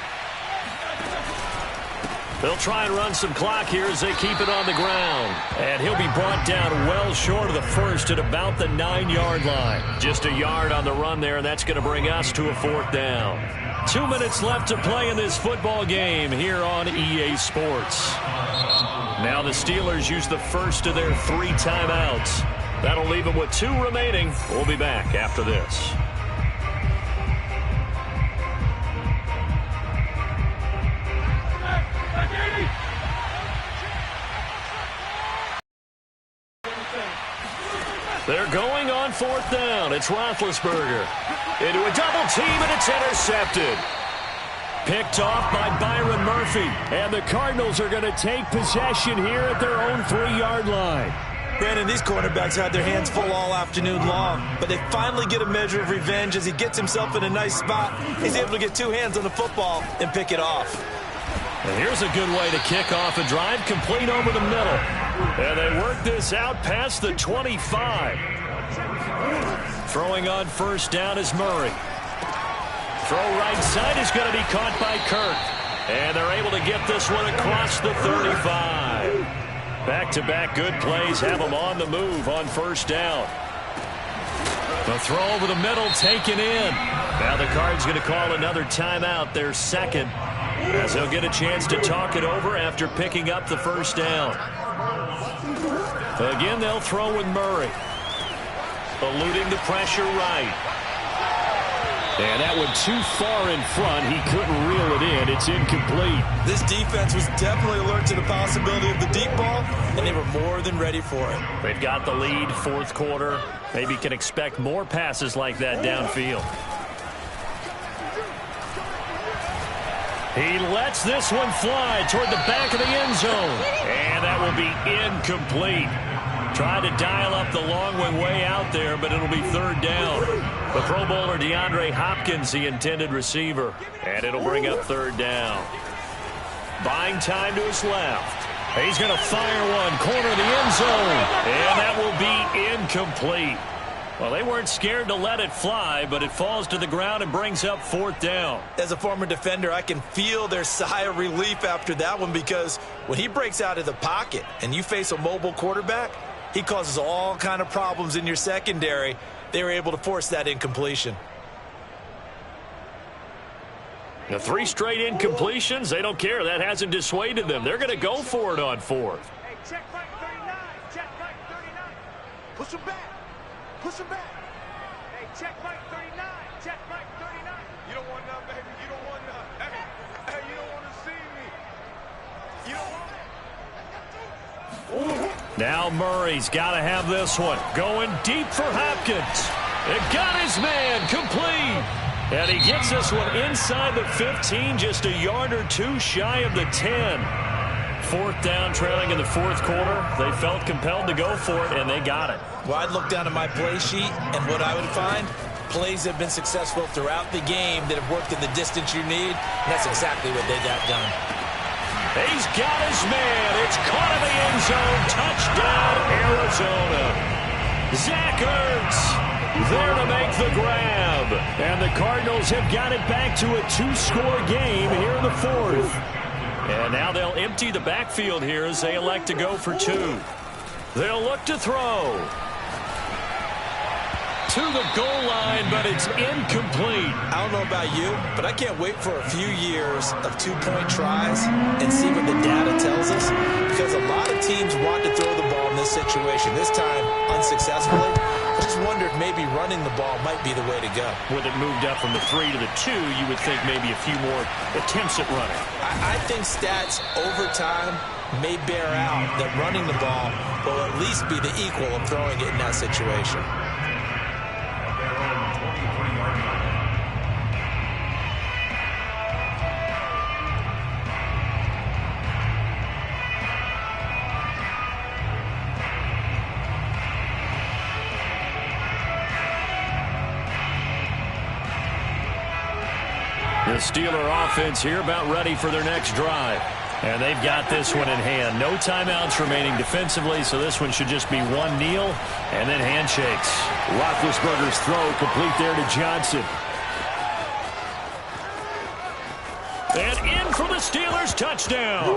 They'll try and run some clock here as they keep it on the ground. And he'll be brought down well short of the first at about the 9-yard line. Just a yard on the run there, and that's going to bring us to a 4th down. 2 minutes left to play in this football game here on EA Sports. Now the Steelers use the first of their 3 timeouts. That'll leave them with 2 remaining. We'll be back after this. They're going on 4th down. It's Roethlisberger into a double team, and it's intercepted. Picked off by Byron Murphy. And the Cardinals are going to take possession here at their own 3-yard line. Brandon, these cornerbacks had their hands full all afternoon long, but they finally get a measure of revenge as he gets himself in a nice spot. He's able to get 2 hands on the football and pick it off. And here's a good way to kick off a drive, complete over the middle. And they work this out past the 25. Throwing on first down is Murray. Throw right side is going to be caught by Kirk. And they're able to get this one across the 35. Back-to-back good plays have them on the move on first down. The throw over the middle taken in. Now the Cards going to call another timeout, their second, as they'll get a chance to talk it over after picking up the first down. Again, they'll throw with Murray. Eluding the pressure right. And that one too far in front. He couldn't reel it in. It's incomplete. This defense was definitely alert to the possibility of the deep ball, and they were more than ready for it. They've got the lead, fourth quarter. Maybe can expect more passes like that downfield. He lets this one fly toward the back of the end zone. And that will be incomplete. Tried to dial up the long one way out there, but it'll be third down. The Pro Bowler DeAndre Hopkins, the intended receiver. And it'll bring up third down. Buying time to his left. He's going to fire one, corner of the end zone. And that will be incomplete. Well, they weren't scared to let it fly, but it falls to the ground and brings up fourth down. As a former defender, I can feel their sigh of relief after that one, because when he breaks out of the pocket and you face a mobile quarterback, he causes all kind of problems in your secondary. They were able to force that incompletion. The 3 straight incompletions, they don't care. That hasn't dissuaded them. They're going to go for it on fourth. Hey, check right 39. Check right 39. Push him back. Push him back. Hey, check right 39. Check right 39. You don't want none, baby. You don't want none. Hey, you don't want to see me. You don't want it. Now Murray's got to have this one. Going deep for Hopkins. It got his man complete. And he gets this one inside the 15, just a yard or 2 shy of the 10. Fourth down, trailing in the fourth quarter. They felt compelled to go for it, and they got it. Well, I'd look down at my play sheet, and what I would find, plays have been successful throughout the game that have worked in the distance you need, and that's exactly what they got done. He's got his man. It's caught in the end zone. Touchdown, Arizona. Zach Ertz there to make the grab. And the Cardinals have got it back to a 2-score game here in the fourth. And now they'll empty the backfield here as they elect to go for 2. They'll look to throw. To the goal line, but it's incomplete. I don't know about you, but I can't wait for a few years of 2-point tries and see what the data tells us, because a lot of teams want to throw the ball in this situation, this time unsuccessfully. I just wonder if maybe running the ball might be the way to go. With it moved up from the 3 to the 2, you would think maybe a few more attempts at running. I think stats over time may bear out that running the ball will at least be the equal of throwing it in that situation. The Steeler offense here about ready for their next drive. And they've got this one in hand. No timeouts remaining defensively, so this one should just be one kneel and then handshakes. Roethlisberger's throw complete there to Johnson. And in for the Steelers, touchdown.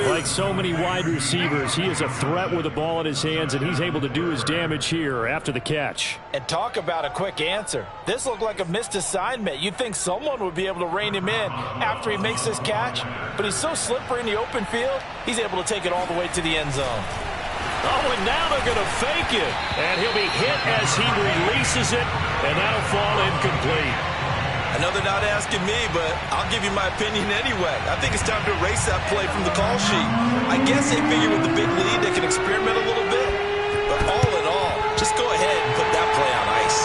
Like so many wide receivers, he is a threat with the ball in his hands, and he's able to do his damage here after the catch. And talk about a quick answer. This looked like a missed assignment. You'd think someone would be able to rein him in after he makes this catch, but he's so slippery in the open field, he's able to take it all the way to the end zone. Oh, and now they're going to fake it. And he'll be hit as he releases it, and that'll fall incomplete. I know they're not asking me, but I'll give you my opinion anyway. I think it's time to erase that play from the call sheet. I guess they figure with the big lead they can experiment a little bit. But all in all, just go ahead and put that play on ice.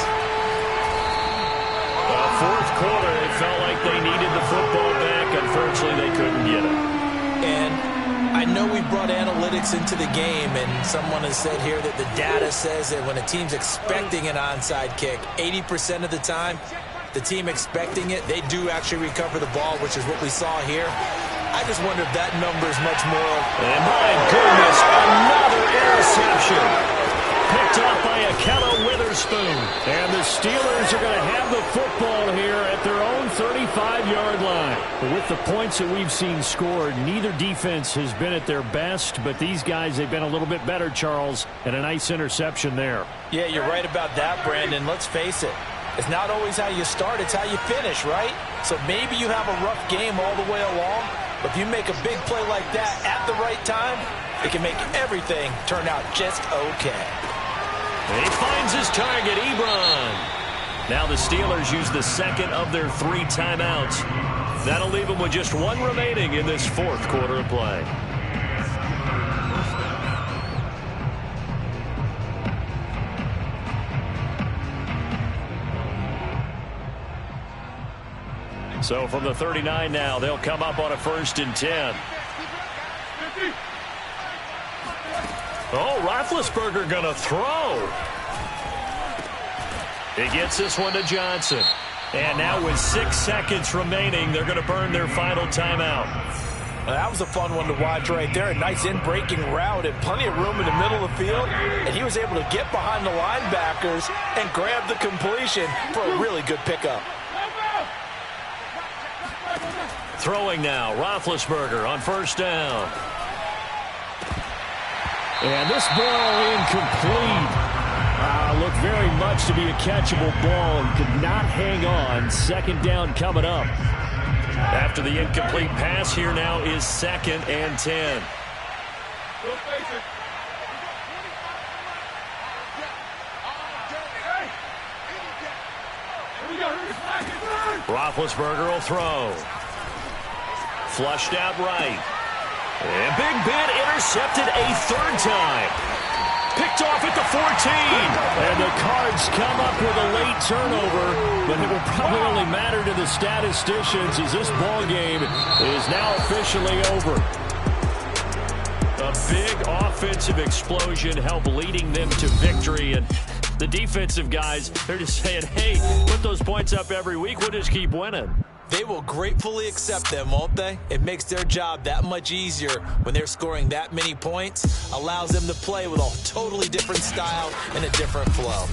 Fourth quarter, it felt like they needed the football back. Unfortunately, they couldn't get it. And I know we brought analytics into the game, and someone has said here that the data says that when a team's expecting an onside kick, 80% of the time, the team expecting it, they do actually recover the ball, which is what we saw here. I just wonder if that number is much more. And my goodness, another interception. Picked off by Akello Witherspoon. And the Steelers are going to have the football here at their own 35-yard line. With the points that we've seen scored, neither defense has been at their best, but these guys, they've been a little bit better, Charles, and a nice interception there. Yeah, you're right about that, Brandon. Let's face it. It's not always how you start, it's how you finish, right? So maybe you have a rough game all the way along, but if you make a big play like that at the right time, it can make everything turn out just okay. And he finds his target, Ebron. Now the Steelers use the second of their 3 timeouts. That'll leave them with just 1 remaining in this 4th quarter of play. So from the 39 now, they'll come up on a 1st and 10. Oh, Roethlisberger going to throw. He gets this one to Johnson. And now with 6 seconds remaining, they're going to burn their final timeout. Well, that was a fun one to watch right there. A nice in-breaking route and plenty of room in the middle of the field. And he was able to get behind the linebackers and grab the completion for a really good pickup. Throwing now, Roethlisberger on 1st down. And this ball incomplete. Looked very much to be a catchable ball and could not hang on. 2nd down coming up. After the incomplete pass, here now is 2nd and 10. Roethlisberger will throw. Flushed out right. And Big Ben intercepted a 3rd time. Picked off at the 14. And the Cards come up with a late turnover, but it will probably only matter to the statisticians as this ball game is now officially over. A big offensive explosion helped leading them to victory, and the defensive guys, they're just saying, hey, put those points up every week, we'll just keep winning. They will gratefully accept them, won't they? It makes their job that much easier when they're scoring that many points. Allows them to play with a totally different style and a different flow.